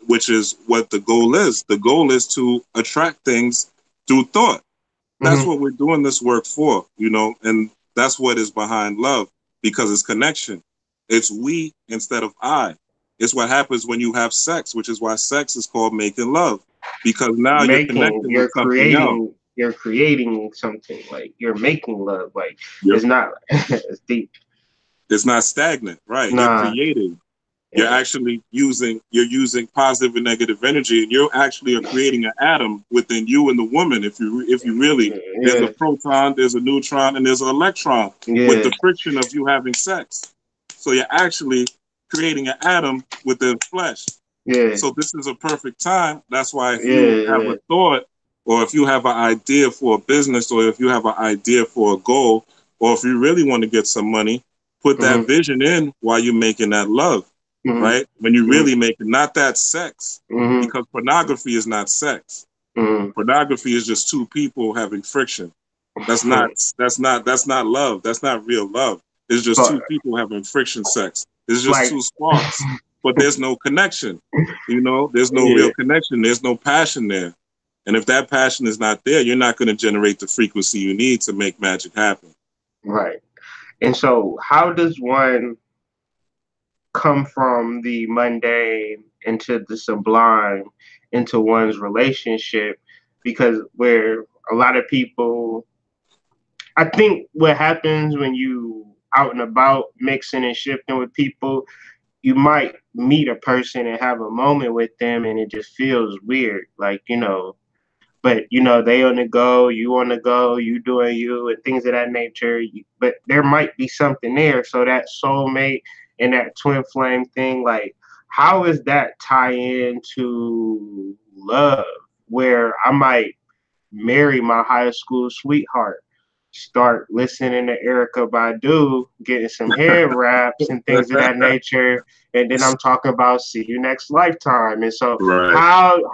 which is what the goal is. The goal is to attract things through thought. That's Hmm. what we're doing this work for, and that's what is behind love because it's connection. It's we instead of I. It's what happens when you have sex, which is why sex is called making love because now you're Making, connecting with something else. you're creating something like you're making love. Like You're, it's not, it's deep. it's not stagnant, right? You're Nah. creating. You're Yeah. actually using positive and negative energy, and you're actually are creating an atom within you and the woman. If you really, there's a Yeah. proton, there's a neutron, and there's an electron with Yeah. the friction of you having sex. So you're actually creating an atom within flesh. Yeah. So this is a perfect time. That's why if you have Yeah. a thought, or if you have an idea for a business, or if you have an idea for a goal, or if you really want to get some money, put that Hmm. vision in while you're making that love, Hmm. right? When you Hmm. really make it, not that sex, Hmm. because pornography is not sex. Hmm. Pornography is just two people having friction. That's not love. That's not real love. It's just But two people having friction sex. It's just like, two sparks, but there's no connection. There's no yeah. real connection. There's no passion there. And if that passion is not there, you're not going to generate the frequency you need to make magic happen. Right. And so, how does one come from the mundane into the sublime into one's relationship? Because where a lot of people, I think what happens when you out and about mixing and shifting with people, you might meet a person and have a moment with them and it just feels weird. Like, but they on the go, you on the go, you doing you, and things of that nature. But there might be something there. So that soulmate and that twin flame thing, like, how is that tie into love? Where I might marry my high school sweetheart, start listening to Erica Badu, getting some head wraps and things of that nature, and then I'm talking about see you next lifetime. And so Right.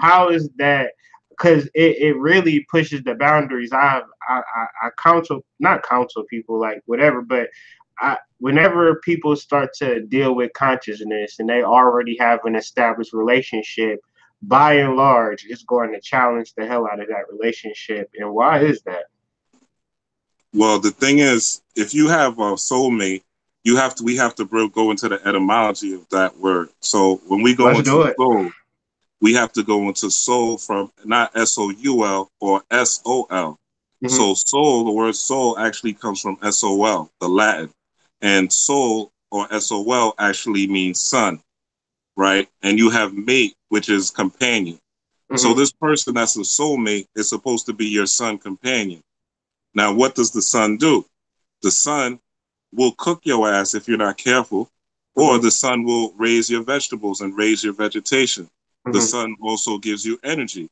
how is that? Because it really pushes the boundaries. I counsel, not counsel people like whatever, but whenever people start to deal with consciousness and they already have an established relationship, by and large, it's going to challenge the hell out of that relationship. And why is that? Well, the thing is, if you have a soulmate, we have to go into the etymology of that word. So when we go Let's into do it. soul, we have to go into soul from not SOUL or SOL. Mm-hmm. So soul, the word soul actually comes from SOL, the Latin. And soul or SOL actually means son, right? And you have mate, which is companion. So Mm-hmm. this person that's a soulmate is supposed to be your son companion. Now, what does the sun do? The sun will cook your ass if you're not careful, or Mm-hmm. the sun will raise your vegetables and raise your vegetation. The Mm-hmm. sun also gives you energy,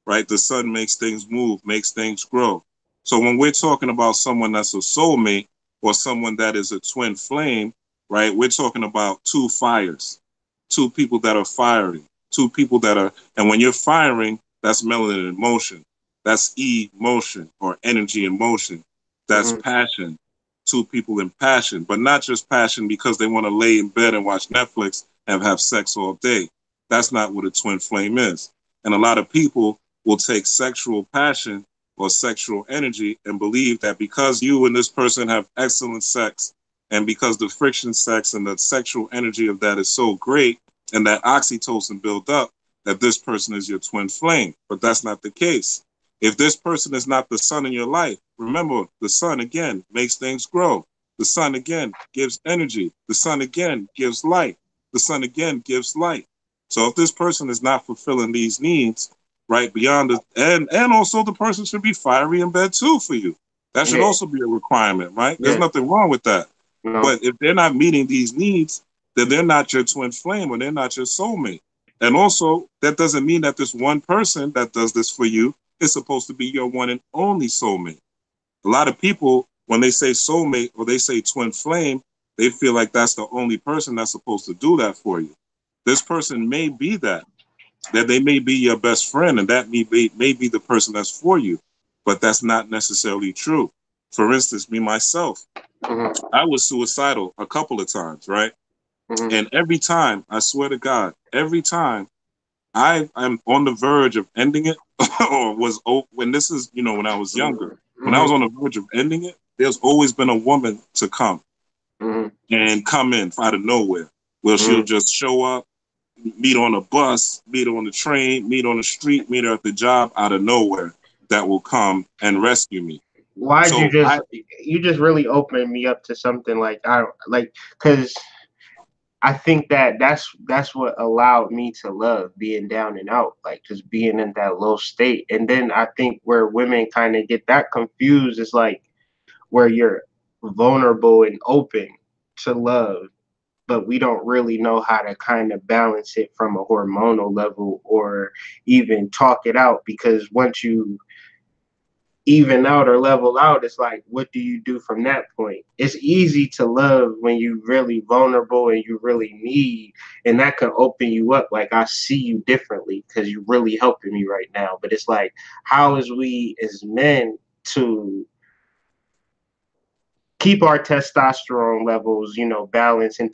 right? The sun makes things move, makes things grow. So when we're talking about someone that's a soulmate or someone that is a twin flame, right, we're talking about two fires, two people that are firing, two people that are, and when you're firing, that's melanin in motion. That's emotion or energy in motion. That's Mm-hmm. passion, two people in passion, but not just passion because they want to lay in bed and watch Netflix and have sex all day. That's not what a twin flame is. And a lot of people will take sexual passion or sexual energy and believe that because you and this person have excellent sex and because the friction sex and the sexual energy of that is so great and that oxytocin built up, that this person is your twin flame. But that's not the case. If this person is not the sun in your life, remember the sun again makes things grow. The sun again gives energy. The sun again gives light. The sun again gives light. So if this person is not fulfilling these needs, right, beyond the and also the person should be fiery in bed too for you. That should Yeah. also be a requirement, right? There's Yeah. nothing wrong with that. No. But if they're not meeting these needs, then they're not your twin flame or they're not your soulmate. And also, that doesn't mean that this one person that does this for you is supposed to be your one and only soulmate. A lot of people, when they say soulmate or they say twin flame, they feel like that's the only person that's supposed to do that for you. This person may be that they may be your best friend, and that may be the person that's for you, but that's not necessarily true. For instance, me myself, Mm-hmm. I was suicidal a couple of times, right? Mm-hmm. And every time, I swear to God, every time I'm on the verge of ending it, or when this is, when I was younger, when I was Mm-hmm. on the verge of ending it, there's always been a woman to come Mm-hmm. and come in out of nowhere. Well, she'll Mm-hmm. just show up, meet on a bus, meet on the train, meet on the street, meet her at the job out of nowhere that will come and rescue me. Why'd So you just really opened me up to something like I don't like because I think that that's what allowed me to love being down and out, like just being in that low state. And then I think where women kind of get that confused is like where you're vulnerable and open to love, but we don't really know how to kind of balance it from a hormonal level or even talk it out because once you even out or level out, it's like, what do you do from that point? It's easy to love when you really vulnerable and you really need, and that can open you up. Like, I see you differently because you're really helping me right now. But it's like, how is we as men to keep our testosterone levels, balanced and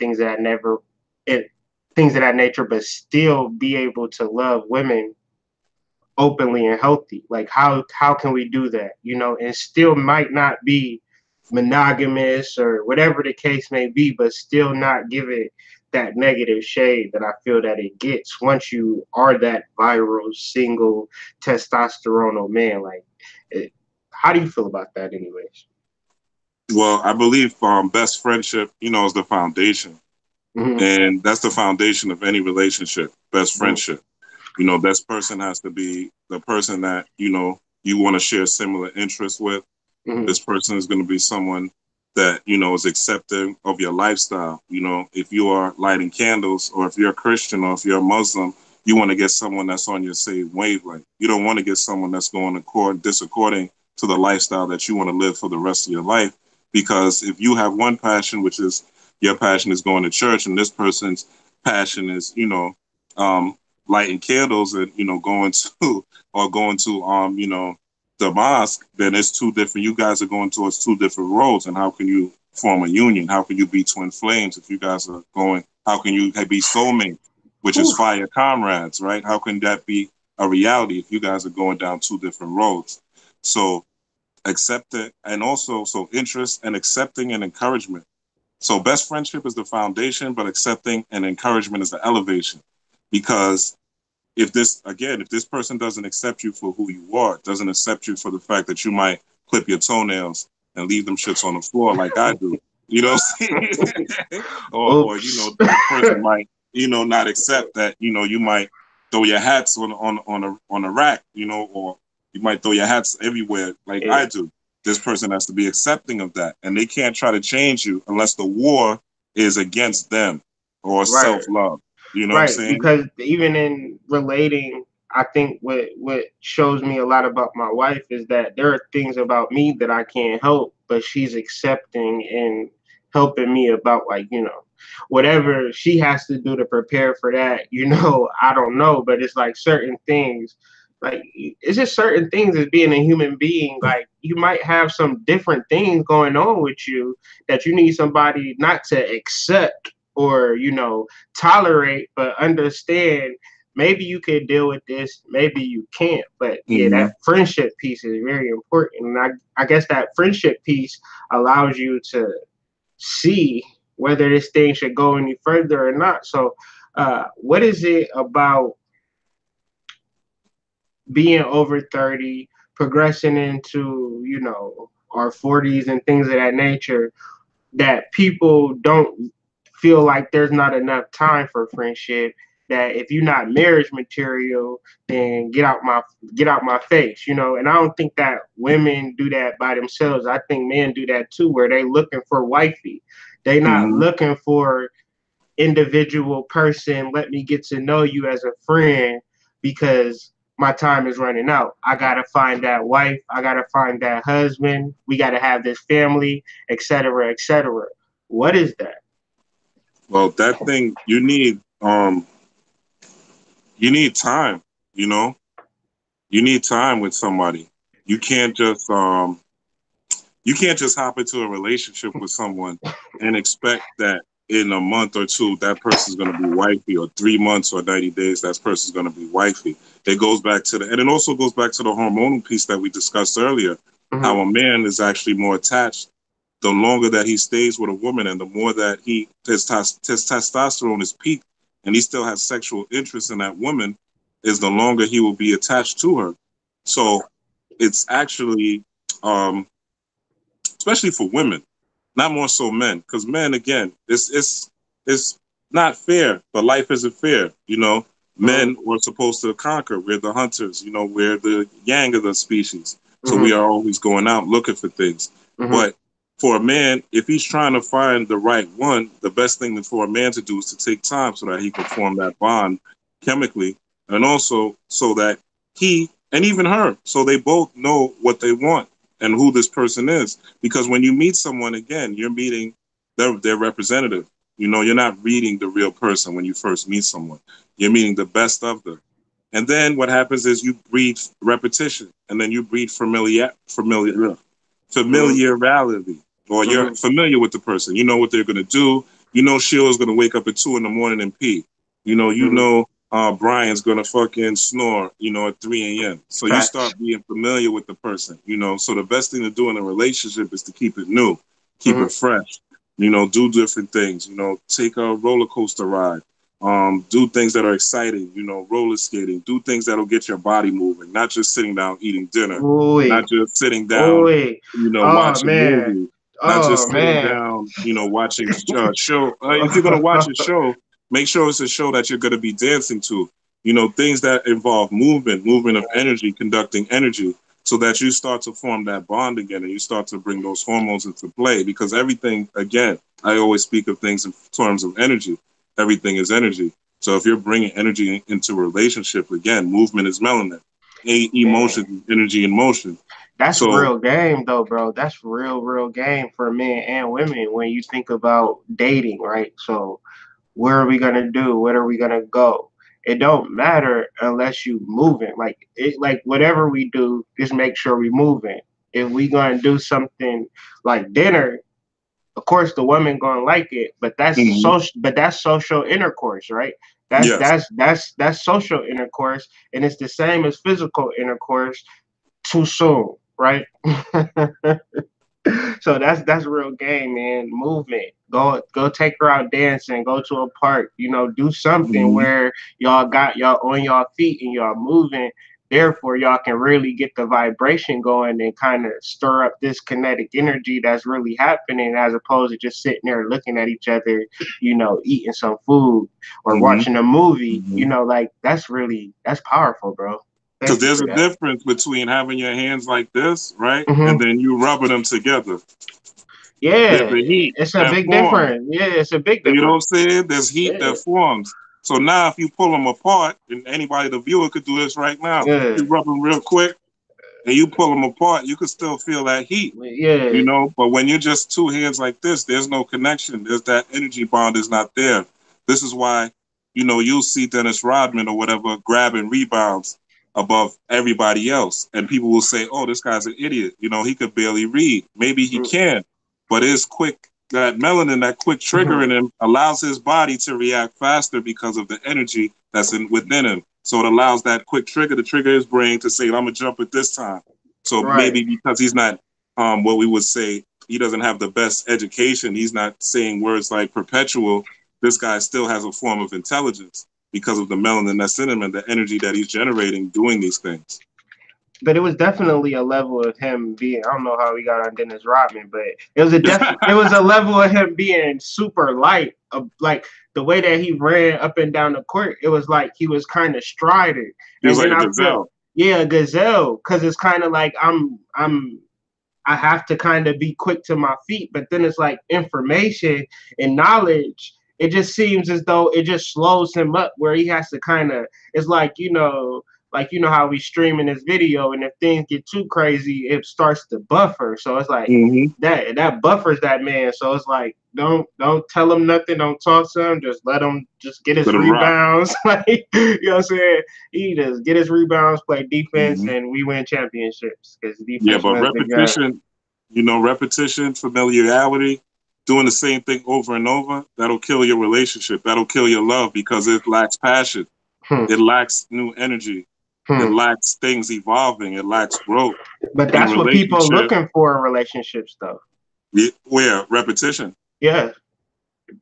it, things of that nature, but still be able to love women openly and healthy. Like how can we do that? And still might not be monogamous or whatever the case may be, but still not give it that negative shade that I feel that it gets once you are that viral single testosterone man. Like, how do you feel about that, anyways? well, I believe best friendship, is the foundation, Mm-hmm. and that's the foundation of any relationship. Best Mm-hmm. friendship. Best person has to be the person that you want to share similar interests with. Mm-hmm. This person is going to be someone that is accepting of your lifestyle. If you are lighting candles, or if you're a Christian, or if you're a Muslim, you want to get someone that's on your same wavelength. You don't want to get someone that's going disaccording to the lifestyle that you want to live for the rest of your life. Because if you have one passion, which is your passion is going to church, and this person's passion is um, lighting candles and going to or going to the mosque, then it's two different. You guys are going towards two different roads, and how can you form a union? How can you be twin flames if you guys are going? How can you be soulmates, which is Whew. fire comrades, right? How can that be a reality if you guys are going down two different roads? So accept it, and also so interest and accepting and encouragement. So best friendship is the foundation, but accepting and encouragement is the elevation. Because if this person doesn't accept you for who you are, doesn't accept you for the fact that you might clip your toenails and leave them shits on the floor like I do, you know what I'm saying? Or Oops. that person might, not accept that, you might throw your hats on a rack, or you might throw your hats everywhere like I do. This person has to be accepting of that. And they can't try to change you unless the war is against them or Right. self love. You know what I'm Right, saying? because even in relating, I think what shows me a lot about my wife is that there are things about me that I can't help, but she's accepting and helping me about, like, whatever she has to do to prepare for that. I don't know, but it's like certain things, like it's just certain things as being a human being. Like you might have some different things going on with you that you need somebody not to accept or tolerate, but understand. Maybe you can deal with this, maybe you can't. But yeah, Mm-hmm. that friendship piece is very important. And I guess that friendship piece allows you to see whether this thing should go any further or not. So, what is it about being over 30, progressing into, our 40s and things of that nature, that people don't feel like there's not enough time for friendship, that if you're not marriage material, then get out my face, and I don't think that women do that by themselves. I think men do that too, where they looking for wifey. They not Mm-hmm. looking for individual person, let me get to know you as a friend, because my time is running out. I gotta find that wife, I gotta find that husband, we gotta have this family, etc., etc. What is that? Well, that thing you need time, you know? You need time with somebody. You can't just hop into a relationship with someone and expect that in a month or two that person's going to be wifey, or 3 months or 90 days that person's going to be wifey. It goes back to and it also goes back to the hormonal piece that we discussed earlier. Hmm. How a man is actually more attached the longer that he stays with a woman, and the more that his testosterone is peaked and he still has sexual interest in that woman, is the longer he will be attached to her. So it's actually um especially for women, not more so men, because men, again, it's not fair, but life isn't fair. Hmm. Men were supposed to conquer. We're the hunters. We're the yang of the species, so Hmm. we are always going out looking for things. Hmm. But for a man, if he's trying to find the right one, the best thing for a man to do is to take time so that he can form that bond chemically, and also so that he and even her, so they both know what they want and who this person is. Because when you meet someone, again, you're meeting their representative. You're not reading the real person when you first meet someone. You're meeting the best of them. And then what happens is you breed repetition, and then you breed Hmm. familiarity, or you're Hmm. familiar with the person. You know what they're going to do. Sheila's going to wake up at 2 in the morning and pee. Hmm. Brian's going to fucking snore, at 3 a.m. So you Facts. start being familiar with the person. So the best thing to do in a relationship is to keep it new, keep Hmm. it fresh. Do different things. Take a roller coaster ride. Do things that are exciting. Roller skating. Do things that'll get your body moving, not just sitting down eating dinner, Ooh. not just sitting down, Ooh. Oh watching man. movies, not Oh just sitting man. down, watching show. If you're gonna watch a show, make sure it's a show that you're gonna be dancing to. Things that involve movement of energy, conducting energy, so that you start to form that bond again, and you start to bring those hormones into play. Because everything, again, I always speak of things in terms of energy. Everything is energy. So if you're bringing energy into a relationship, again, movement is melanin. Man, Emotion is energy in motion. that's So, real game though, bro. That's real game for men and women when you think about dating, right? So where are we gonna do? Where are we gonna go? It don't matter unless you moving. Like whatever we do, just make sure we moving. If we gonna do something like dinner, of course the woman gonna like it, but that's mhm, social. But that's social intercourse, right? That's yes. that's that's that's social intercourse, and it's the same as physical intercourse. Too soon, right? So that's real game, man. Movement. Go take her out dancing. Go to a park. Do something Mhm. where y'all got y'all on y'all feet and y'all moving. Therefore, y'all can really get the vibration going and kind of stir up this kinetic energy that's really happening, as opposed to just sitting there looking at each other, eating some food or Mhm. watching a movie. Mhm. Like that's powerful, bro. Because Thank you there's for a that. difference between having your hands like this, right, Hmm. and then you rubbing them together. There's Yeah, a heat it's a that big forms. difference. Yeah, it's a big You know what I'm difference. saying? There's heat Yeah, that forms. So now, if you pull them apart, and anybody, the viewer, could do this right now. yeah, You rub them real quick, and you pull them apart, you can still feel that heat. yeah. But when you're just two hands like this, there's no connection. There's that energy bond is not there. This is why, you'll see Dennis Rodman or whatever grabbing rebounds above everybody else. And people will say, oh, this guy's an idiot. He could barely read. Maybe he can, but his quick, that melanin, that quick trigger in him allows his body to react faster because of the energy that's within him. So it allows that quick trigger to trigger his brain to say, I'm going to jump at this time. So Right. maybe because he's not what we would say he doesn't have the best education. He's not saying words like perpetual. This guy still has a form of intelligence because of the melanin that's in him and the energy that he's generating doing these things. But it was definitely a level of him being. I don't know how he got on Dennis Rodman, but it was a level of him being super light. Like the way that he ran up and down the court, it was like he was kind of striding. He was And like then a I feel, gazelle. yeah, gazelle, because it's kind of like I have to kind of be quick to my feet, but then it's like information and knowledge. It just seems as though it just slows him up where he has to kind of, it's like how we streaming this video, and if things get too crazy, it starts to buffer. So it's like Mm-hmm. that buffers that man. So it's like don't tell him nothing, don't talk to him, just let him just get his Let him rock. rebounds. Like what I'm saying? He just get his rebounds, play defense, Mm-hmm. and we win championships because Yeah, defense but wins the game. repetition, familiarity, doing the same thing over and over, that'll kill your relationship. That'll kill your love because it lacks passion. Hmm. It lacks new energy. It Hmm. lacks things evolving. It lacks growth But in that's what people relationship. looking for in relationships, though. Where repetition. Yeah,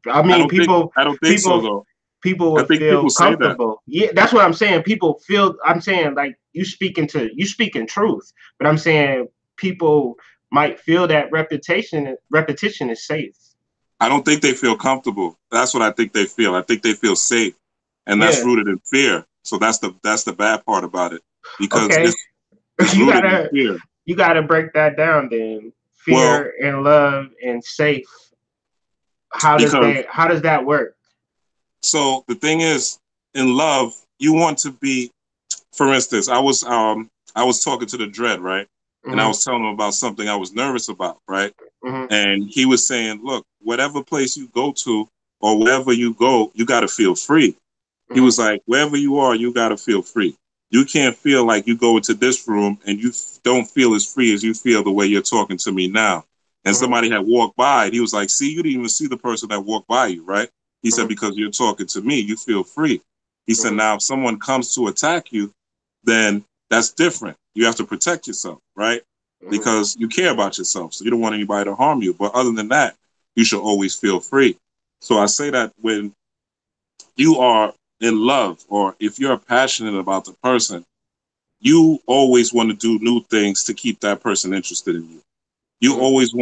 I I mean, don't think I don't think so people, though. people I would think feel people say that. comfortable. Yeah, that's what I'm saying. People feel. I'm saying like you speaking truth, but I'm saying people might feel that repetition is safe. I don't think they feel comfortable. That's what I think they feel. I think they feel safe, and that's Yeah. rooted in fear. So that's the bad part about it because Okay. it's you rooted in gotta fear. you gotta break that down. Then Well, fear and love and safe. because How does that work? so the thing is, in love, you want to be. For instance, I was talking to the dread, right, and I Hmm. was telling him about something I was nervous about, right. Hmm. And he was saying, look, whatever place you go to or wherever you go, you got to feel free. He Hmm. was like, wherever you are, you got to feel free. You can't feel like you go into this room and you don't feel as free as you feel the way you're talking to me now. And Hmm. somebody had walked by, and he was like, see, you didn't even see the person that walked by you, right? He said, Hmm. because you're talking to me, you feel free. He said, Hmm. now if someone comes to attack you, then that's different. You have to protect yourself, right? Hmm. Because you care about yourself. So you don't want anybody to harm you. But other than that, you should always feel free. So I say that when you are in love or if you're passionate about the person, you always want to do new things to keep that person interested in you. You Hmm. always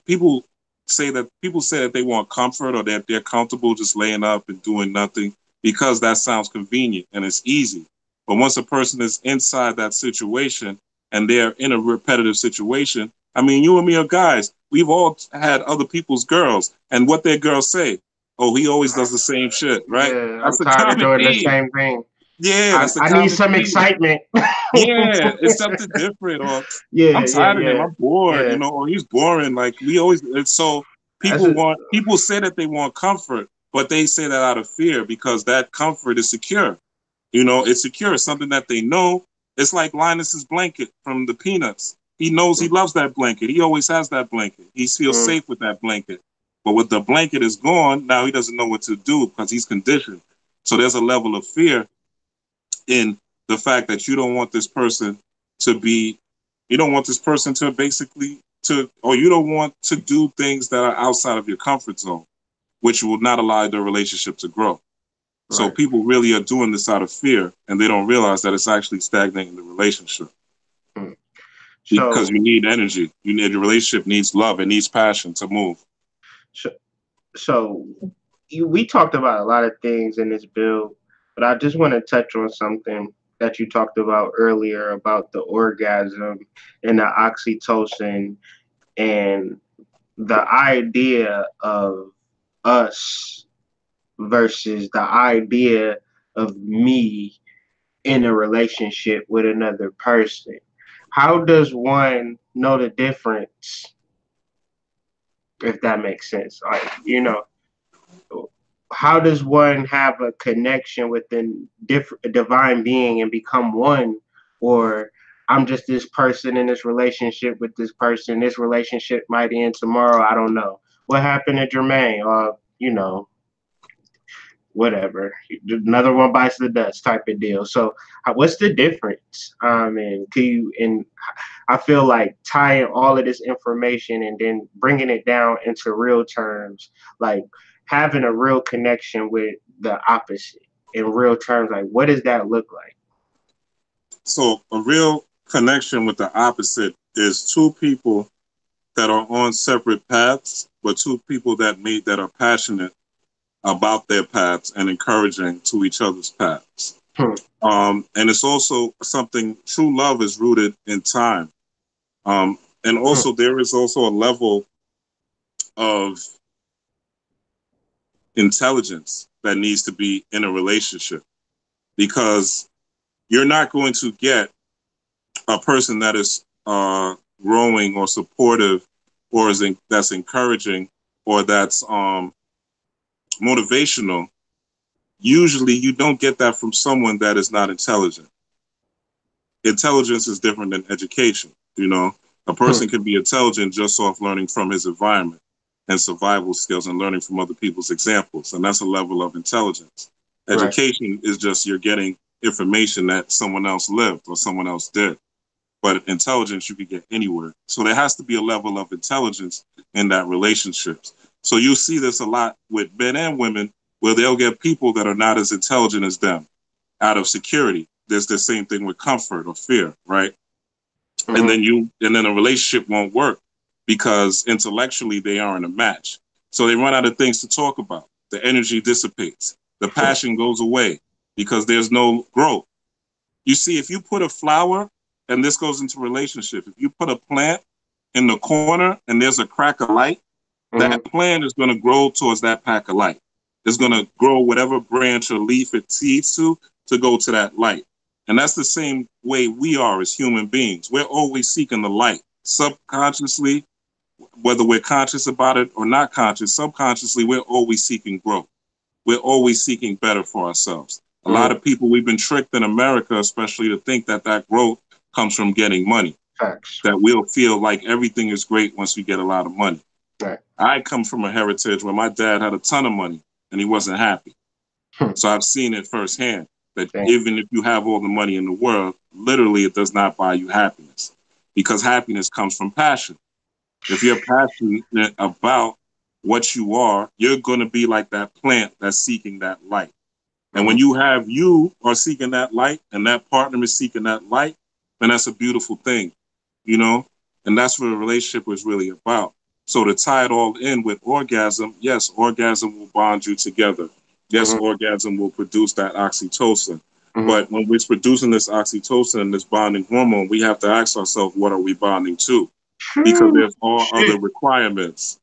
people say that they want comfort or that they're comfortable just laying up and doing nothing because that sounds convenient and it's easy. But once a person is inside that situation and they're in a repetitive situation, I mean, you and me are guys. We've all had other people's girls, and what their girls say, oh, he always does the same shit, right? Yeah, I'm That's the tired of common doing the theme. same thing. Yeah, that's the I need common some theme. excitement. Yeah, it's something different. Or I'm Yeah, yeah, tired of him. yeah, I'm bored. yeah. Or he's boring. Like we always. And so That's a, people say that they want comfort, but they say that out of fear because that comfort is secure. It's secure. It's something that they know. It's like Linus's blanket from the Peanuts. He knows he loves that blanket. He always has that blanket. He feels mm, safe with that blanket. But with the blanket is gone, now he doesn't know what to do because he's conditioned. So there's a level of fear in the fact that you don't want this person to be, you don't want this person to basically or you don't want to do things that are outside of your comfort zone, which will not allow the relationship to grow. So Right. people really are doing this out of fear, and they don't realize that it's actually stagnating the relationship Mm. because So, you need energy. You need your relationship needs love. It needs passion to move. so, so we talked about a lot of things in this bill, but I just want to touch on something that you talked about earlier about the orgasm and the oxytocin and the idea of us versus the idea of me in a relationship with another person. How does one know the difference, if that makes sense? Like, how does one have a connection with a divine being and become one? Or I'm just this person in this relationship with this person. This relationship might end tomorrow. I don't know. What happened to Jermaine? Whatever. Another one bites the dust type of deal. So, what's the difference? And can you and I feel like tying all of this information and then bringing it down into real terms, like having a real connection with the opposite in real terms. Like, what does that look like? So a real connection with the opposite is two people that are on separate paths, but two people that are passionate about their paths and encouraging to each other's paths. Hmm. And it's also something. True love is rooted in time, and Hmm. also there is also a level of intelligence that needs to be in a relationship because you're not going to get a person that is growing or supportive or that's encouraging or that's motivational. Usually you don't get that from someone that is not intelligent. Intelligence is different than education. A Hmm. person can be intelligent just off learning from his environment and survival skills and learning from other people's examples, and that's a level of intelligence. Right. Education is just you're getting information that someone else lived or someone else did, but intelligence you could get anywhere. So there has to be a level of intelligence in that relationships. So you see this a lot with men and women where they'll get people that are not as intelligent as them out of security. There's the same thing with comfort or fear, right? And Hmm. then a relationship won't work because intellectually they aren't a match. So they run out of things to talk about. The energy dissipates. The passion goes away because there's no growth. You see, if you put a flower, and this goes into relationship, if you put a plant in the corner and there's a crack of light, Hmm. that plant is going to grow towards that pack of light. It's going to grow whatever branch or leaf it sees to go to that light. And that's the same way we are as human beings. We're always seeking the light. Subconsciously, whether we're conscious about it or not conscious, subconsciously, we're always seeking growth. We're always seeking better for ourselves. A Hmm. lot of people, we've been tricked in America, especially to think that growth comes from getting money, Facts. that we'll feel like everything is great once we get a lot of money. Right. I come from a heritage where my dad had a ton of money and he wasn't happy. Hmm. So I've seen it firsthand that Damn. even if you have all the money in the world, literally it does not buy you happiness because happiness comes from passion. If you're passionate about what you are, you're going to be like that plant that's seeking that light. And Hmm. when you are seeking that light and that partner is seeking that light, then that's a beautiful thing, you know? And that's what a relationship is really about. So to tie it all in with orgasm, yes, orgasm will bond you together. Yes, Hmm. orgasm will produce that oxytocin. Hmm. But when we're producing this oxytocin and this bonding hormone, we have to ask ourselves, what are we bonding to? Because there's all other Shit. requirements.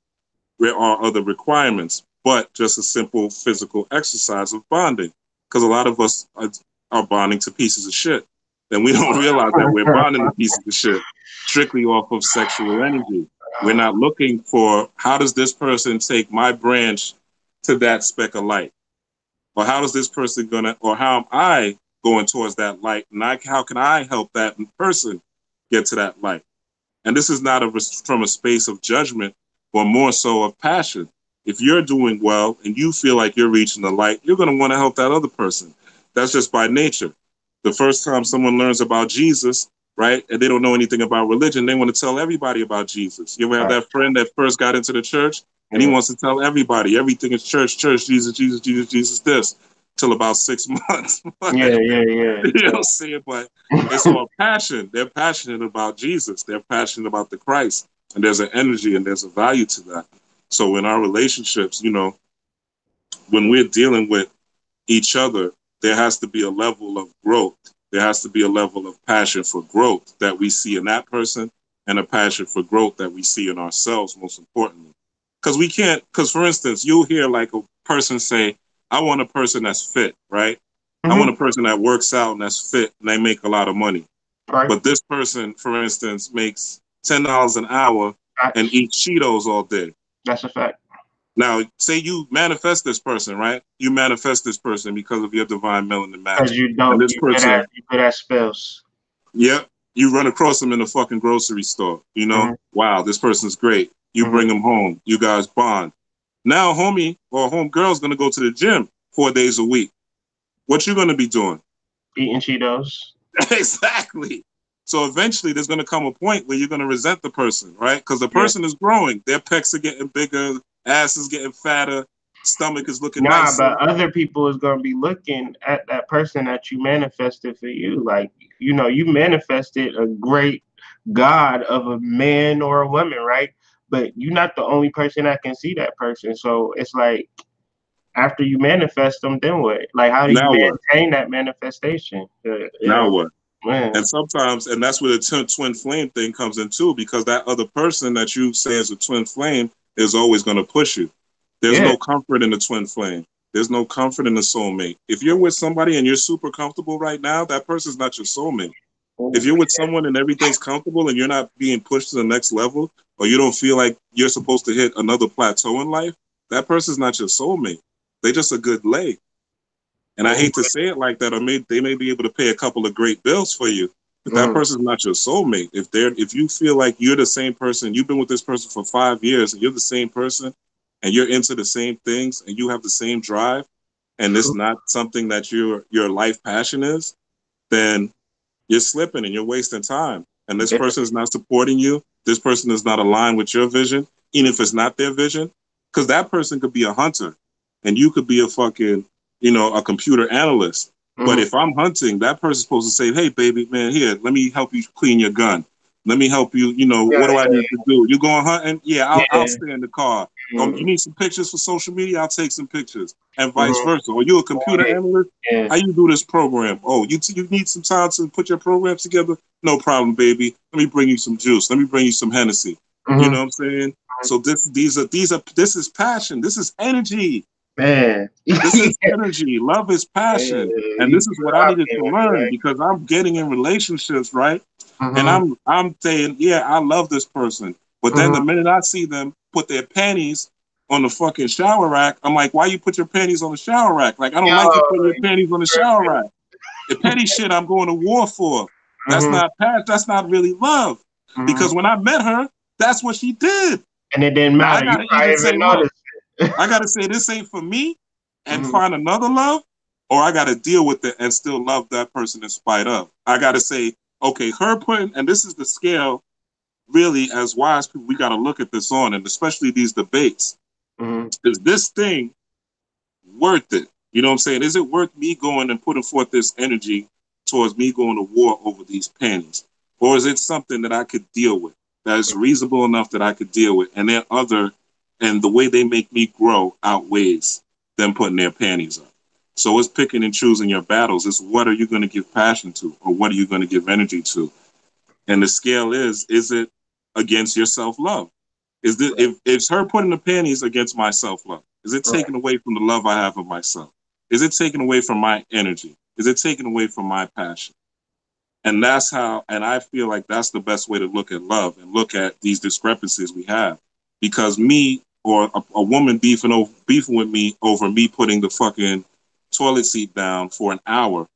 There are other requirements, but just a simple physical exercise of bonding. Because a lot of us are bonding to pieces of shit. And we don't realize that we're bonding to pieces of shit strictly off of sexual energy. We're not looking for how does this person take my branch to that speck of light? Or how is this person gonna, or how am I going towards that light? And how can I help that person get to that light? And this is not from a space of judgment, but more so of passion. If you're doing well and you feel like you're reaching the light, you're going to want to help that other person. That's just by nature. The first time someone learns about Jesus, right? And they don't know anything about religion. They want to tell everybody about Jesus. You ever have Right. that friend that first got into the church and he Yeah. wants to tell everybody everything is church, church, Jesus, Jesus, Jesus, Jesus, this, till about 6 months. Yeah. But, Yeah. Yeah. you know what I'm saying? But it's all passion. They're passionate about Jesus. They're passionate about the Christ. And there's an energy and there's a value to that. So in our relationships, you know, when we're dealing with each other, there has to be a level of growth. There has to be a level of passion for growth that we see in that person and a passion for growth that we see in ourselves, most importantly. Because we can't, because for instance, you'll hear like a person say, I want a person that's fit, right? I want Hmm. a person that works out and that's fit and they make a lot of money. Right. But this person, for instance, makes $10 an hour and Facts. eats Cheetos all day. That's a fact. Now, say you manifest this person, right? You manifest this person because of your divine melanin Because magic. you And don't, this person, you good at spells. yep, you run across them in the fucking grocery store. You know, Hmm. wow, this person's great. You Hmm. bring them home. You guys bond. Now, homie or homegirl's going to go to the gym 4 days a week. What you going to be doing? Eating Cheetos. Exactly. So eventually there's going to come a point where you're going to resent the person, right? Because the Yeah. person is growing. Their pecs are getting bigger, ass is getting fatter, stomach is looking Nah, nicer. but other people is gonna be looking at that person that you manifested for you. Like, you know, you manifested a great God of a man or a woman, right? But you're not the only person that can see that person. So it's like after you manifest them, then what? Like, how do you Now what? maintain that manifestation? Yeah, Now what? man. And sometimes, and that's where the twin flame thing comes in too, because that other person that you say is a twin flame is always going to push you. There's Yeah. no comfort in the twin flame. There's no comfort in the soulmate. If you're with somebody and you're super comfortable right now, that person's not your soulmate. If you're with someone and everything's comfortable and you're not being pushed to the next level, or you don't feel like you're supposed to hit another plateau in life, that person's not your soulmate. They're just a good lay. And I hate to say it like that, or they may be able to pay a couple of great bills for you, but that Mm, person's not your soulmate. If you feel like you're the same person, you've been with this person for 5 years, and you're the same person, and you're into the same things, and you have the same drive, and it's true. not something that your life passion is, then you're slipping and you're wasting time. And this Yeah. person is not supporting you. This person is not aligned with your vision, even if it's not their vision. Because that person could be a hunter and you could be a fucking, a computer analyst. But Mhm. if I'm hunting, that person's supposed to say, hey, baby, man, here, let me help you clean your gun. Let me help you, Yeah. what do I need to do? You going hunting? Yeah, I'll Yeah. stay in the car. You Mm, need some pictures for social media? I'll take some pictures. And vice mhm. versa. Or you a computer Right. analyst? Yeah. How you do this program? Oh, you need some time to put your programs together? No problem, baby. Let me bring you some juice. Let me bring you some Hennessy. You know Mhm. what I'm saying? So this is passion. This is energy. Man. This is energy. Love is passion. And You this is what I needed rocking to with it, learn right? because I'm getting in relationships, right? And Mhm. I'm saying, yeah, I love this person. But then the Mhm. minute I see them put their panties on the fucking shower rack, I'm like, why you put your panties on the shower rack? Like, I don't Yo, like you putting your you panties on the shower tripping. rack. The petty shit I'm going to war for. That's Mhm. not passion. That's not really love. Mhm. Because when I met her, that's what she did. And it didn't Now I matter. You gotta probably either say, even look, noticed it. I gotta say this ain't for me and Mhm. find another love, or I gotta deal with it and still love that person in spite of. I gotta say, okay, her putting, and this is the scale really as wise people we gotta look at this on, and especially these debates. Mhm. Is this thing worth it? You know what I'm saying? Is it worth me going and putting forth this energy towards me going to war over these panties? Or is it something that I could deal with, that is reasonable enough that I could deal with? And the way they make me grow outweighs them putting their panties up. So it's picking and choosing your battles. It's what are you going to give passion to, or what are you going to give energy to? And the scale is it against your self love? Is this Right. if it's her putting the panties against my self love? Is it Right. taken away from the love I have of myself? Is it taken away from my energy? Is it taken away from my passion? And that's how, and I feel like that's the best way to look at love and look at these discrepancies we have. Because me or a woman beefing with me over me putting the fucking toilet seat down for an hour,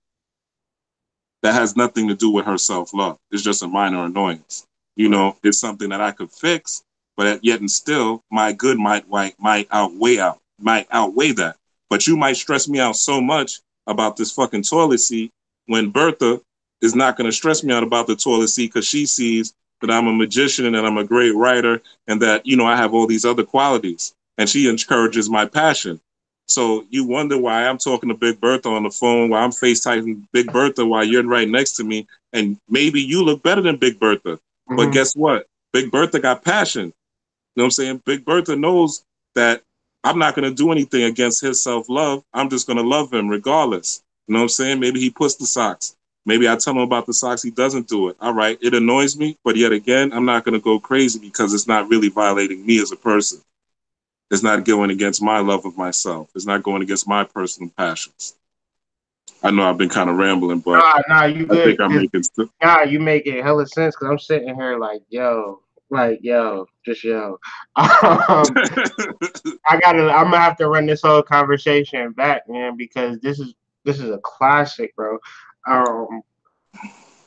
that has nothing to do with her self love. It's just a minor annoyance. Right. It's something that I could fix, but yet and still, my good might outweigh that. But you might stress me out so much about this fucking toilet seat when Bertha is not going to stress me out about the toilet seat because she sees that I'm a magician and that I'm a great writer and that, you know, I have all these other qualities. And she encourages my passion. So you wonder why I'm talking to Big Bertha on the phone, why I'm FaceTiming Big Bertha while you're right next to me. And maybe you look better than Big Bertha. But guess what? Big Bertha got passion. You know what I'm saying? Big Bertha knows that I'm not going to do anything against his self-love. I'm just going to love him regardless. You know what I'm saying? Maybe he puts the socks. Maybe I tell him about the socks. He doesn't do it. All right. It annoys me. But yet again, I'm not going to go crazy because it's not really violating me as a person. It's not going against my love of myself. It's not going against my personal passions. I know I've been kind of rambling, but Nah, you I good. think I'm making Nah, you make it hella sense because I'm sitting here like, yo, just yo. I'm gonna have to run this whole conversation back, man, because this is a classic, bro. Um,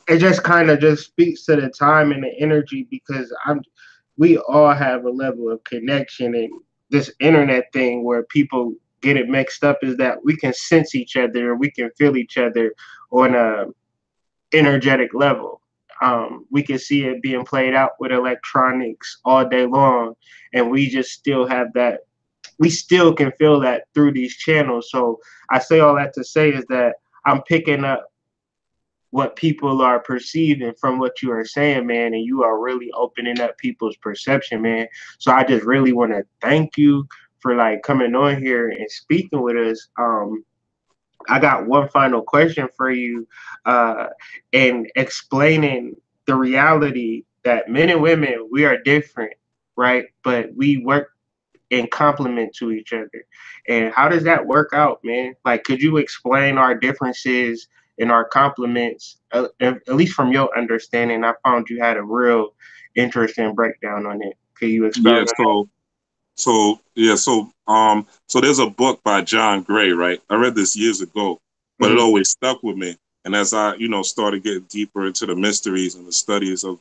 it just kind of just speaks to the time and the energy because we all have a level of connection, and this internet thing where people get it mixed up is that we can sense each other, we can feel each other on a energetic level. We can see it being played out with electronics all day long, and we just still have that. We still can feel that through these channels. So I say all that to say is that I'm picking up what people are perceiving from what you are saying, man, and you are really opening up people's perception, man. So I just really want to thank you for like coming on here and speaking with us. I got one final question for you, uh, and explaining the reality that men and women we are different, right? But we work in complement to each other. And how does that work out, man? Like, could you explain our differences and our complements, at least from your understanding? I found you had a real interesting breakdown on it. Could you yeah. expound on So there's a book by John Gray, right? I read this years ago, but it that? always stuck with me. And as I, started getting deeper into the mysteries and the studies of,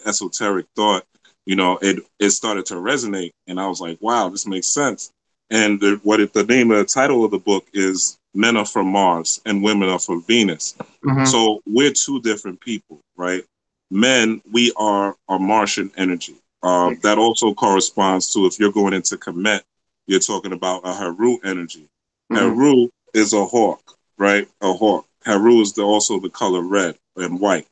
esoteric thought, it started to resonate. And I was like, wow, this makes sense. And the name of the title of the book is Men Are from Mars and Women Are from Venus. Mm-hmm. So we're two different people, right? Men, we are Martian energy. That also corresponds to if you're going into Kemet, you're talking about a Heru energy. Mm-hmm. Heru is a hawk, right? A hawk. Heru is also the color red and white.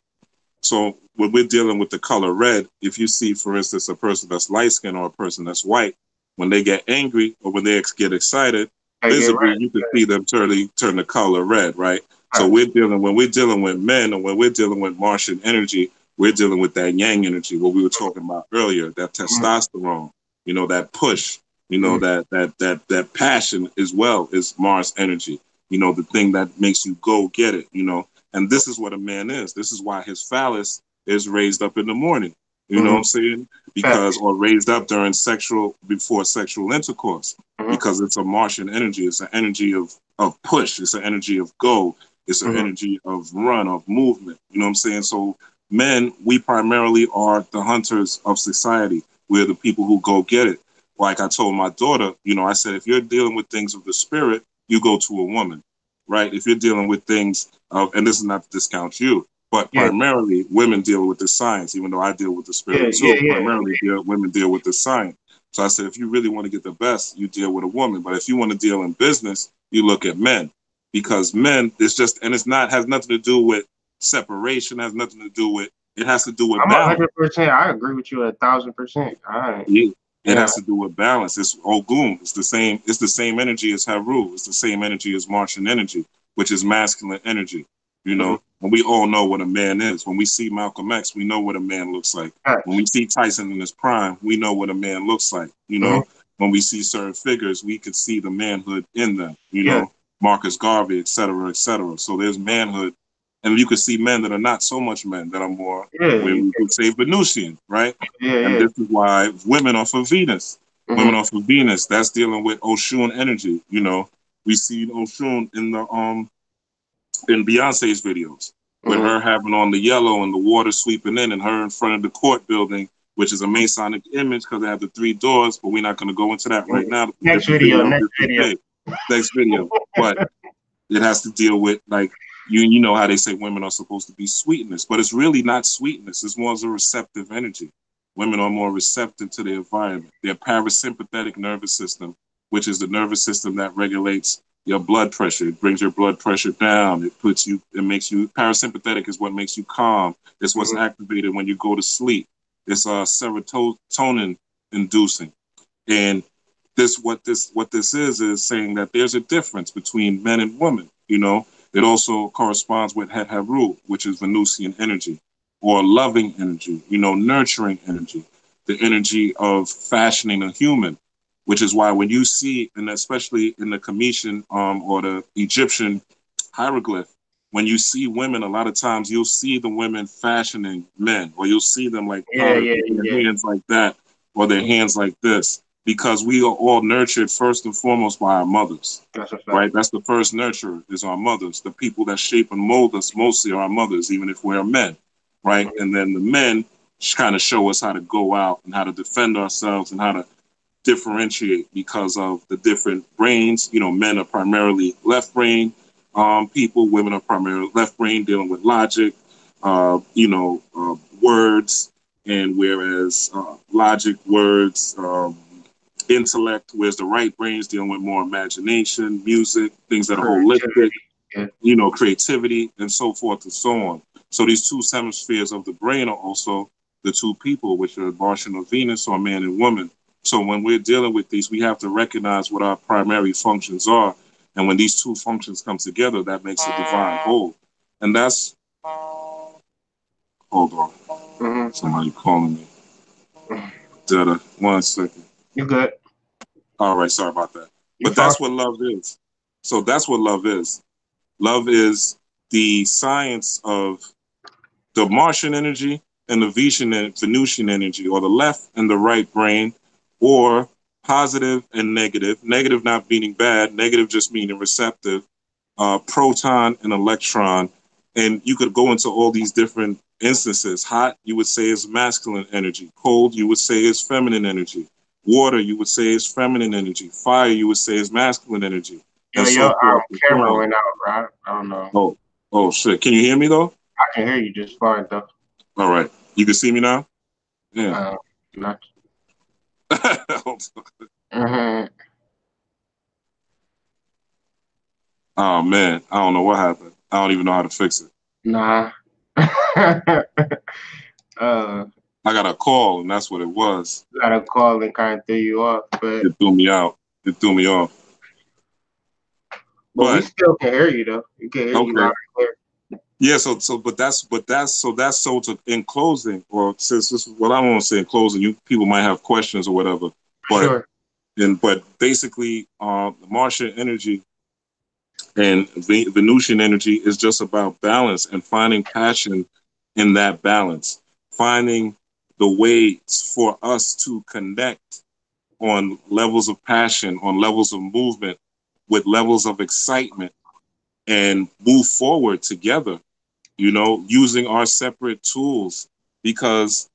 So when we're dealing with the color red, if you see, for instance, a person that's light skinned or a person that's white, when they get angry or when they get excited, I get visibly right. you can see them turn the color red, right? So Right. when we're dealing with men or when we're dealing with Martian energy, we're dealing with that yang energy, what we were talking about earlier, that Mm-hmm. testosterone, that push, Mm-hmm. that passion as well is Mars energy, the thing that makes you go get it. And this is what a man is. This is why his phallus is raised up in the morning. You know what Mm-hmm. I'm saying? Facts. Or raised up before sexual intercourse, Mm-hmm. because it's a Martian energy. It's an energy of push. It's an energy of go. It's an Mm-hmm. energy of run, of movement. You know what I'm saying? So men, we primarily are the hunters of society. We're the people who go get it. Like I told my daughter, I said, if you're dealing with things of the spirit, you go to a woman, right? If you're dealing with things of, and this is not to discount you, but Yeah. primarily women deal with the science, even though I deal with the Yeah. spirit Yeah. too. Yeah. Women deal with the science. So I said, if you really want to get the best, you deal with a woman. But if you want to deal in business, you look at men, because men, it's not, has nothing to do with separation, has nothing to do with, it has to do with I'm a balance. 100%. I agree with you 1,000%. All right. Yeah. It Yeah. has to do with balance. It's Ogum. It's the same. It's the same energy as Haru. It's the same energy as Martian energy, which is masculine energy. Mm-hmm. And we all know what a man is. When we see Malcolm X, we know what a man looks like. When Facts. we see Tyson in his prime, we know what a man looks like. Mm-hmm. When we see certain figures, we can see the manhood in them. Yeah. Marcus Garvey, et cetera, et cetera. So there's manhood, and you can see men that are not so much men, that are more, where Yeah. we would say Venusian, right? Yeah. And Yeah. this is why women are for Venus. Mm-hmm. Women are for Venus. That's dealing with Oshun energy. We see Oshun in Beyonce's videos, with Mm-hmm. her having on the yellow and the water sweeping in, and her in front of the court building, which is a Masonic image because they have the three doors. But we're not going to go into that right Mm-hmm. now. It's a Next different video. video, Next different video. day, next video. But it has to deal with, like, You know how they say women are supposed to be sweetness, but it's really not sweetness. It's more of a receptive energy. Women are more receptive to the environment. Their parasympathetic nervous system, which is the nervous system that regulates your blood pressure. It brings your blood pressure down. It makes you, parasympathetic is what makes you calm. It's what's Mm-hmm. activated when you go to sleep. It's serotonin inducing. And what this is saying that there's a difference between men and women. It also corresponds with Het Heru, which is Venusian energy, or loving energy, nurturing energy, the energy of fashioning a human, which is why when you see, and especially in the Cometian or the Egyptian hieroglyph, when you see women, a lot of times you'll see the women fashioning men, or you'll see them like Yeah, carved yeah, with their yeah. hands like that, or their Mhm. hands like this, because we are all nurtured first and foremost by our mothers, That's a fact. right? That's the first nurturer is our mothers. The people that shape and mold us mostly are our mothers, even if we're men, right? Mhm. And then the men kind of show us how to go out and how to defend ourselves and how to differentiate because of the different brains. Men are primarily left brain people, women are primarily left brain dealing with logic, words, and whereas logic, words, intellect, whereas the right brain is dealing with more imagination, music, things that are holistic, Creativity. Yeah. creativity, and so forth and so on. So these two hemispheres of the brain are also the two people, which are Martian or Venus, or man and woman. So when we're dealing with these, we have to recognize what our primary functions are. And when these two functions come together, that makes a divine whole. And that's, hold on, Mm-hmm. somebody calling me. Data, 1 second. You good? All right, sorry about that. You But fine? that's what love is. So that's what love is. Love is the science of the Martian energy and the Venusian energy, or the left and the right brain, or positive and negative. Negative not meaning bad, negative just meaning receptive. Proton and electron. And you could go into all these different instances. Hot, you would say, is masculine energy. Cold, you would say, is feminine energy. Water, you would say, is feminine energy. Fire, you would say, is masculine energy, and Yeah, so your forth and so camera on. went out, right? I don't know. Oh, oh shit! Can you hear me though? I can hear you just fine though. All right, you can see me now. Yeah. Uh, not. Mm-hmm. Oh man, I don't know what happened. I don't even know how to fix it. Nah. uh, I got a call, and that's what it was. got a call and kind of threw you off, but It threw me out. It threw me off. we But still can hear you though. You can hear you loud okay, and clear. yeah. So to in closing, or since this, well, I don't want to say in closing. You people might have questions or whatever, but Sure. but basically, the Martian energy and Venusian energy is just about balance and finding passion in that balance, finding the ways for us to connect on levels of passion, on levels of movement, with levels of excitement, and move forward together, using our separate tools. Because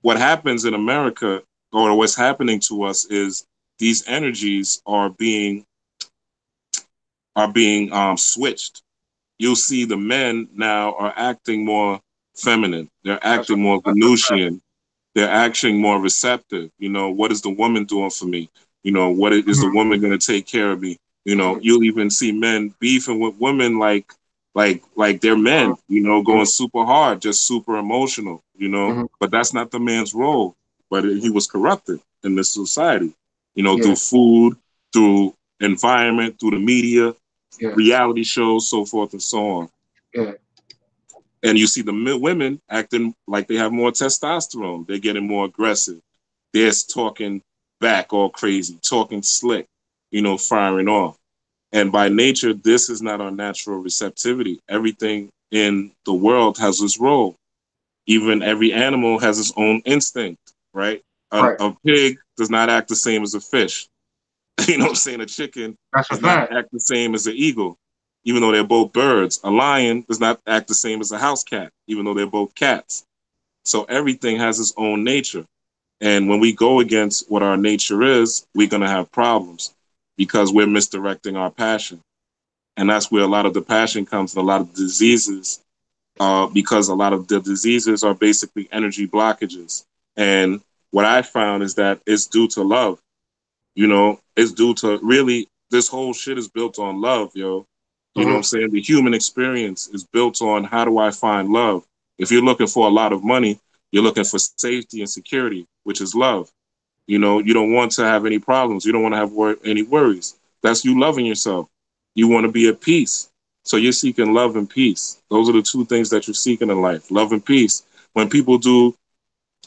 what happens in America, or what's happening to us, is these energies are being switched. You'll see the men now are acting more feminine. They're That's a acting more that's a fact. Venusian. They're acting more receptive. What is the woman doing for me? What is the woman going to take care of me? Mhm. You'll even see men beefing with women like they're men, Mhm. going super hard, just super emotional, Mhm. but that's not the man's role. But he was corrupted in this society, Yeah. through food, through environment, through the media, Yeah. reality shows, so forth and so on. Yeah. And you see the women acting like they have more testosterone. They're getting more aggressive. They're talking back all crazy, talking slick, firing off. And by nature, this is not our natural receptivity. Everything in the world has its role. Even every animal has its own instinct, right? Right. A pig does not act the same as a fish. You know what I'm saying? A chicken That's a does not fact. act the same as an eagle, even though they're both birds. A lion does not act the same as a house cat, even though they're both cats. So everything has its own nature. And when we go against what our nature is, we're going to have problems because we're misdirecting our passion. And that's where a lot of the passion comes, and a lot of diseases, because a lot of the diseases are basically energy blockages. And what I found is that it's due to love. It's due to really, this whole shit is built on love, yo. You know what I'm saying? The human experience is built on, how do I find love? If you're looking for a lot of money, you're looking for safety and security, which is love. You don't want to have any problems. You don't want to have any worries. That's you loving yourself. You want to be at peace. So you're seeking love and peace. Those are the two things that you're seeking in life, love and peace. When people do,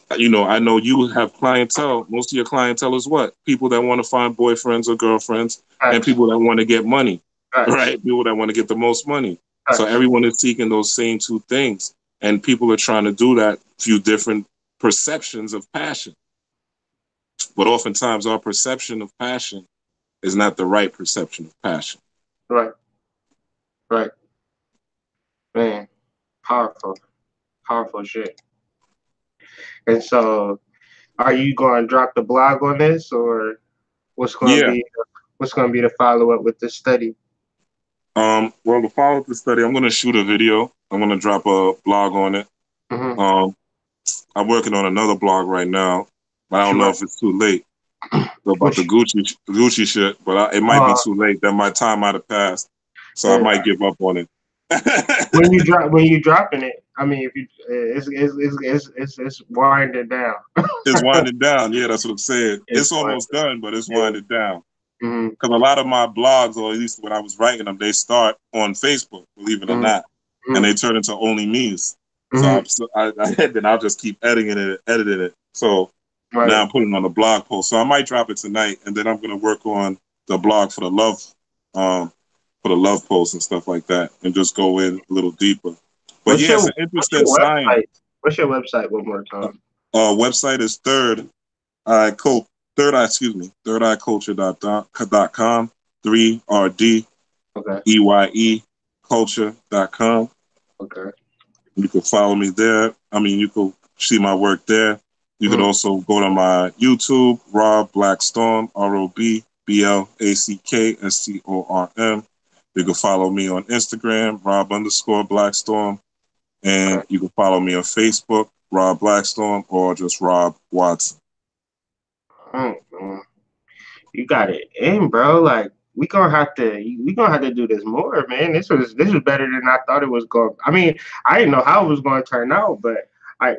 I know you have clientele. Most of your clientele is what? People that want to find boyfriends or girlfriends, and Facts. people that want to get money, Facts. right? People that want to get the most money. So Facts. everyone is seeking those same two things. And people are trying to do that through different perceptions of passion. But oftentimes our perception of passion is not the right perception of passion. Right. Right. Man, powerful. Powerful shit. And so, are you going to drop the blog on this, or what's going to Yeah. be the follow up with this study? Well, to follow up the study, I'm going to shoot a video. I'm going to drop a blog on it. Mm-hmm. Um, I'm working on another blog right now, but I What don't you know write? if it's too late about What the you, Gucci shit. But it might be too late. That my time might have passed, so I yeah. might give up on it. When you dropping it, I mean, if you it's winding down. It's winding down. Yeah, that's what I'm saying. It's It's winding. almost done, but it's Yeah. winding down. Mm-hmm. Because a lot of my blogs, or at least when I was writing them, they start on Facebook, believe it or Mm-hmm. not, and they turn into only memes. So, Mm-hmm. then I'll just keep editing it. So now Right. I'm putting on a blog post. So I might drop it tonight, and then I'm going to work on the blog um, for the love posts and stuff like that, and just go in a little deeper. But What's yeah, it's your an what's interesting your science. website? What's your website one more Uh, time? Website is third eye culture.com, 3RD Okay. EYE culture.com. Okay. You can follow me there. I mean, you can see my work there. You could Mm. also go to my YouTube, Rob Blackstorm, ROB BLACKSTORM. You can follow me on Instagram, Rob_Blackstorm. And Okay. you can follow me on Facebook, Rob Blackstorm, or just Rob Watson. Mm. You got it in, bro. Like we gonna have to do this more, man. This was better than I thought it was going. I mean, I didn't know how it was going to turn out, but I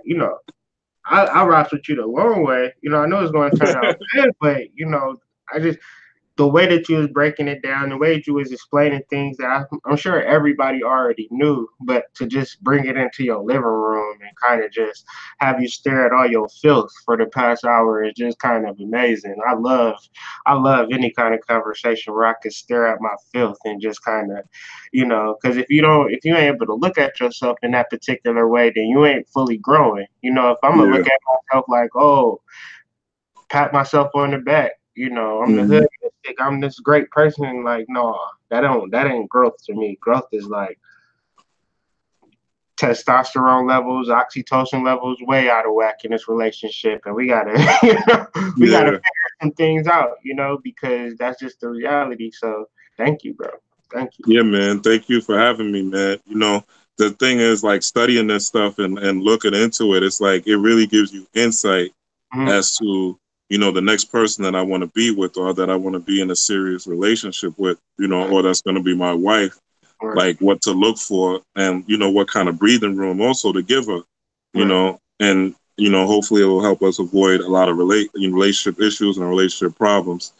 rocked with you the long way. I know it's going to turn out good, but I just the way that you was breaking it down, the way that you was explaining things that I'm sure everybody already knew, but to just bring it into your living room and kind of just have you stare at all your filth for the past hour is just kind of amazing. I love any kind of conversation where I can stare at my filth and just kind of, because if you ain't able to look at yourself in that particular way, then you ain't fully growing. If I'm gonna Yeah. look at myself like, oh, pat myself on the back. I'm the Mm-hmm. hood mystic. I'm this great person. Like, no, that ain't growth to me. Growth is like testosterone levels, oxytocin levels, way out of whack in this relationship, and we gotta, we gotta Yeah. figure some things out. Because that's just the reality. So, thank you, bro. Thank you. Yeah, man. Thank you for having me, man. The thing is, like, studying this stuff and looking into it, it's like it really gives you insight Mm-hmm. as to, the next person that I want to be with, or that I want to be in a serious relationship with, or that's going to be my wife, Right. like what to look for, and, what kind of breathing room also to give her, Right. and, hopefully it will help us avoid a lot of relationship issues and relationship problems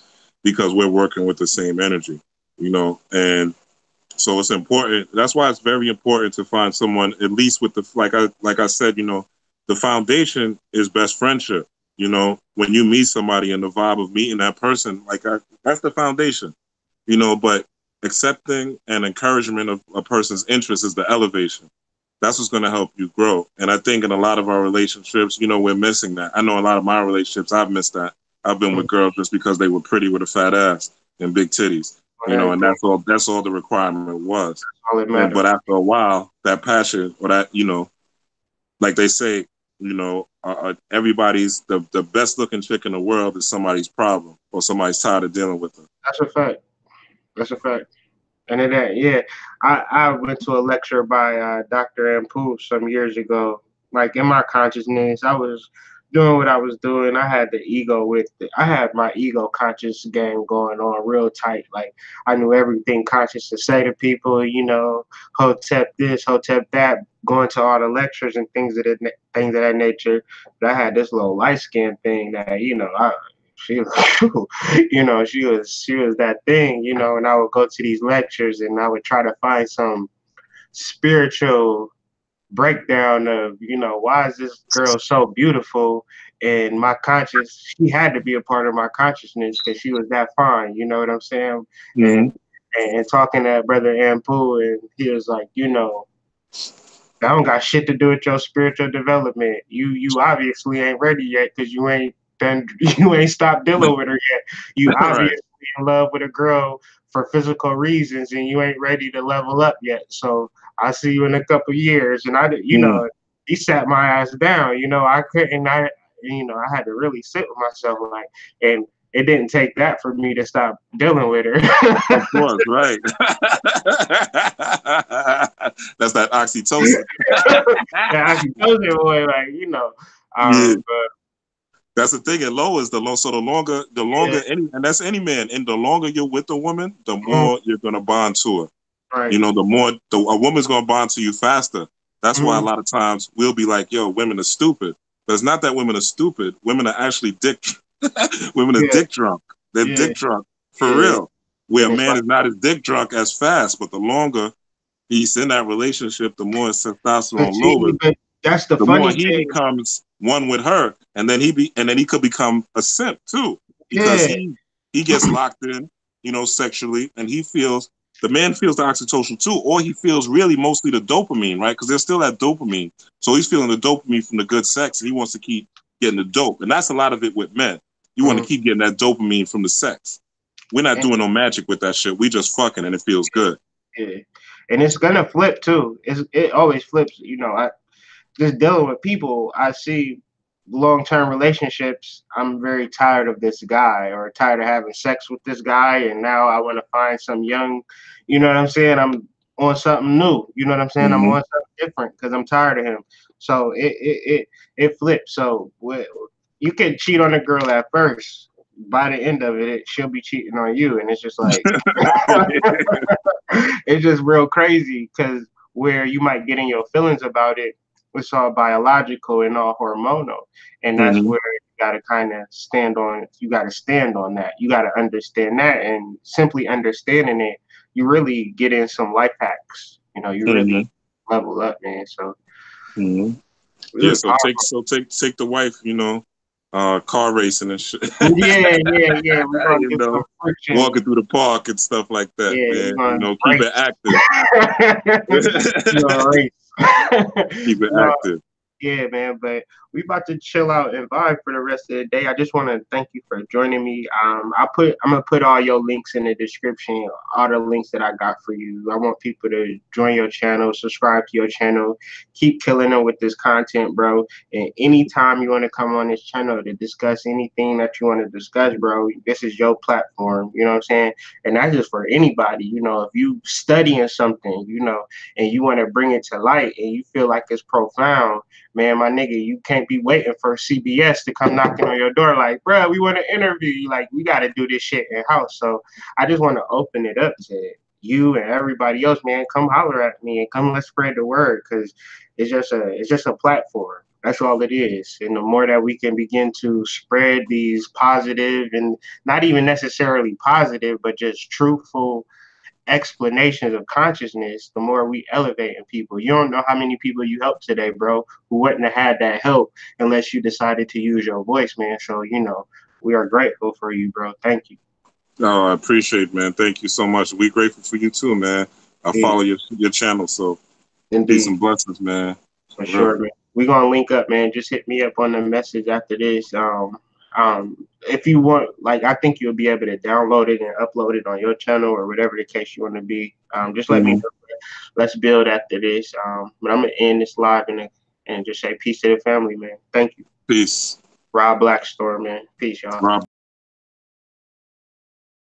because we're working with the same energy, and so it's important. That's why it's very important to find someone, at least with the, like I said, the foundation is best friendship. When you meet somebody and the vibe of meeting that person, that's the foundation. But accepting and encouragement of a person's interest is the elevation. That's what's going to help you grow. And I think in a lot of our relationships, we're missing that. I know a lot of my relationships, I've missed that. I've been with girls just because they were pretty with a fat ass and big titties, and Everything. that's all the requirement was. All that And matters. but after a while, that passion, or that, like they say, everybody's the best looking chick in the world is somebody's problem, or somebody's tired of dealing with them. That's a fact. That's a fact. And then that, yeah, I went to a lecture by Dr. Ampu some years ago. Like in my consciousness, I was doing what I was doing. I had the ego with it. I had my ego conscious game going on real tight. Like I knew everything conscious to say to people. You know, hotep this, hotep that. Going to all the lectures and things of that nature. But I had this little light skin thing that she was, she was that thing, and I would go to these lectures and I would try to find some spiritual breakdown of, why is this girl so beautiful? And my conscious, she had to be a part of my consciousness because she was that fine, you know what I'm saying? Mm-hmm. And talking to Brother Ampu, and he was like, that don't got shit to do with your spiritual development. You obviously ain't ready yet because you ain't done you ain't stopped dealing with her yet. You Right. obviously in love with a girl for physical reasons and you ain't ready to level up yet. So I'll see you in a couple years. And Mm. he sat my ass down. I couldn't I had to really sit with myself and it didn't take that for me to stop dealing with her. Of course, right. That's that oxytocin. Yeah, I can tell you boy, Yeah. but That's the thing. And low is the low. So the yeah, longer and that's any man. And the longer you're with a woman, the mm, more you're gonna bond to her. right, The more a woman's gonna bond to you faster. That's why a mm, lot of times we'll be like, "Yo, women are stupid." But it's not that women are stupid. Women are actually dick. Women are yeah, dick drunk. They're yeah, dick drunk for yeah, real. Where and a it's man like is not as dick drunk as fast, but the longer he's in that relationship, the more his but testosterone see, lowers, but that's the the more funny he thing. becomes one with her, and then he could become a simp too, because Yeah, he gets locked in, sexually, and the man feels the oxytocin too, or he feels really mostly the dopamine, right? Because there's still that dopamine, so he's feeling the dopamine from the good sex, and he wants to keep getting the dope, and that's a lot of it with men. You want to mm, keep getting that dopamine from the sex. We're not and doing no magic with that shit. We just fucking, and it feels good. yeah, and it's gonna flip too. It always flips. I just dealing with people, I see long-term relationships. I'm very tired of this guy or tired of having sex with this guy, and now I want to find some young. You know what I'm saying? I'm on something new. You know what I'm saying? I'm Mm-hmm. on something different because I'm tired of him. So it flips. So you can cheat on a girl at first. By the end of it, she'll be cheating on you, and it's just like it's just real crazy because where you might get in your feelings about it, it's all biological and all hormonal, and that's Mm-hmm. where you got to kind of stand on. You got to stand on that. You got to understand that, and simply understanding it, you really get in some life hacks. You Mm-hmm. really level up, man. So Mm-hmm. it Yeah, was so take powerful. so take take the wife, car racing and shit. Yeah, yeah, yeah. We're gonna you get some know, friction. walking through the park and stuff like that, Yeah, we're man. gonna Keep it race. active. We're gonna race. Keep it No, active. yeah, man, but we about to chill out and vibe for the rest of the day. I just want to thank you for joining me. I'm gonna put all your links in the description, all the links that I got for you. I want people to join your channel, subscribe to your channel, keep killing them with this content, bro. And anytime you want to come on this channel to discuss anything that you want to discuss, bro, this is your platform. You know what I'm saying? And that's just for anybody. If you studying something, and you want to bring it to light, and you feel like it's profound, man, my nigga, you can't be waiting for CBS to come knocking on your door like, bro, we want to interview you. Like, we got to do this shit in house. So I just want to open it up to you and everybody else, man. Come holler at me and come let's spread the word because it's just a platform. That's all it is. And the more that we can begin to spread these positive and not even necessarily positive, but just truthful explanations of consciousness, the more we elevate in people. You don't know how many people you helped today, bro, who wouldn't have had that help unless you decided to use your voice, man. So, we are grateful for you, bro. Thank you. Oh, I appreciate it, man. Thank you so much. We grateful for you too, man. I Indeed. follow your channel, so peace Indeed. and blessings, man. For For real. sure, man. We're gonna link up, man. Just hit me up on the message after this. If you want, like, I think you'll be able to download it and upload it on your channel or whatever the case you want to be. Just let me Mm-hmm. know. Let's build after this. But I'm gonna end this live and just say peace to the family, man. Thank you, Peace. Rob Blackstorm, man. Peace, y'all. Rob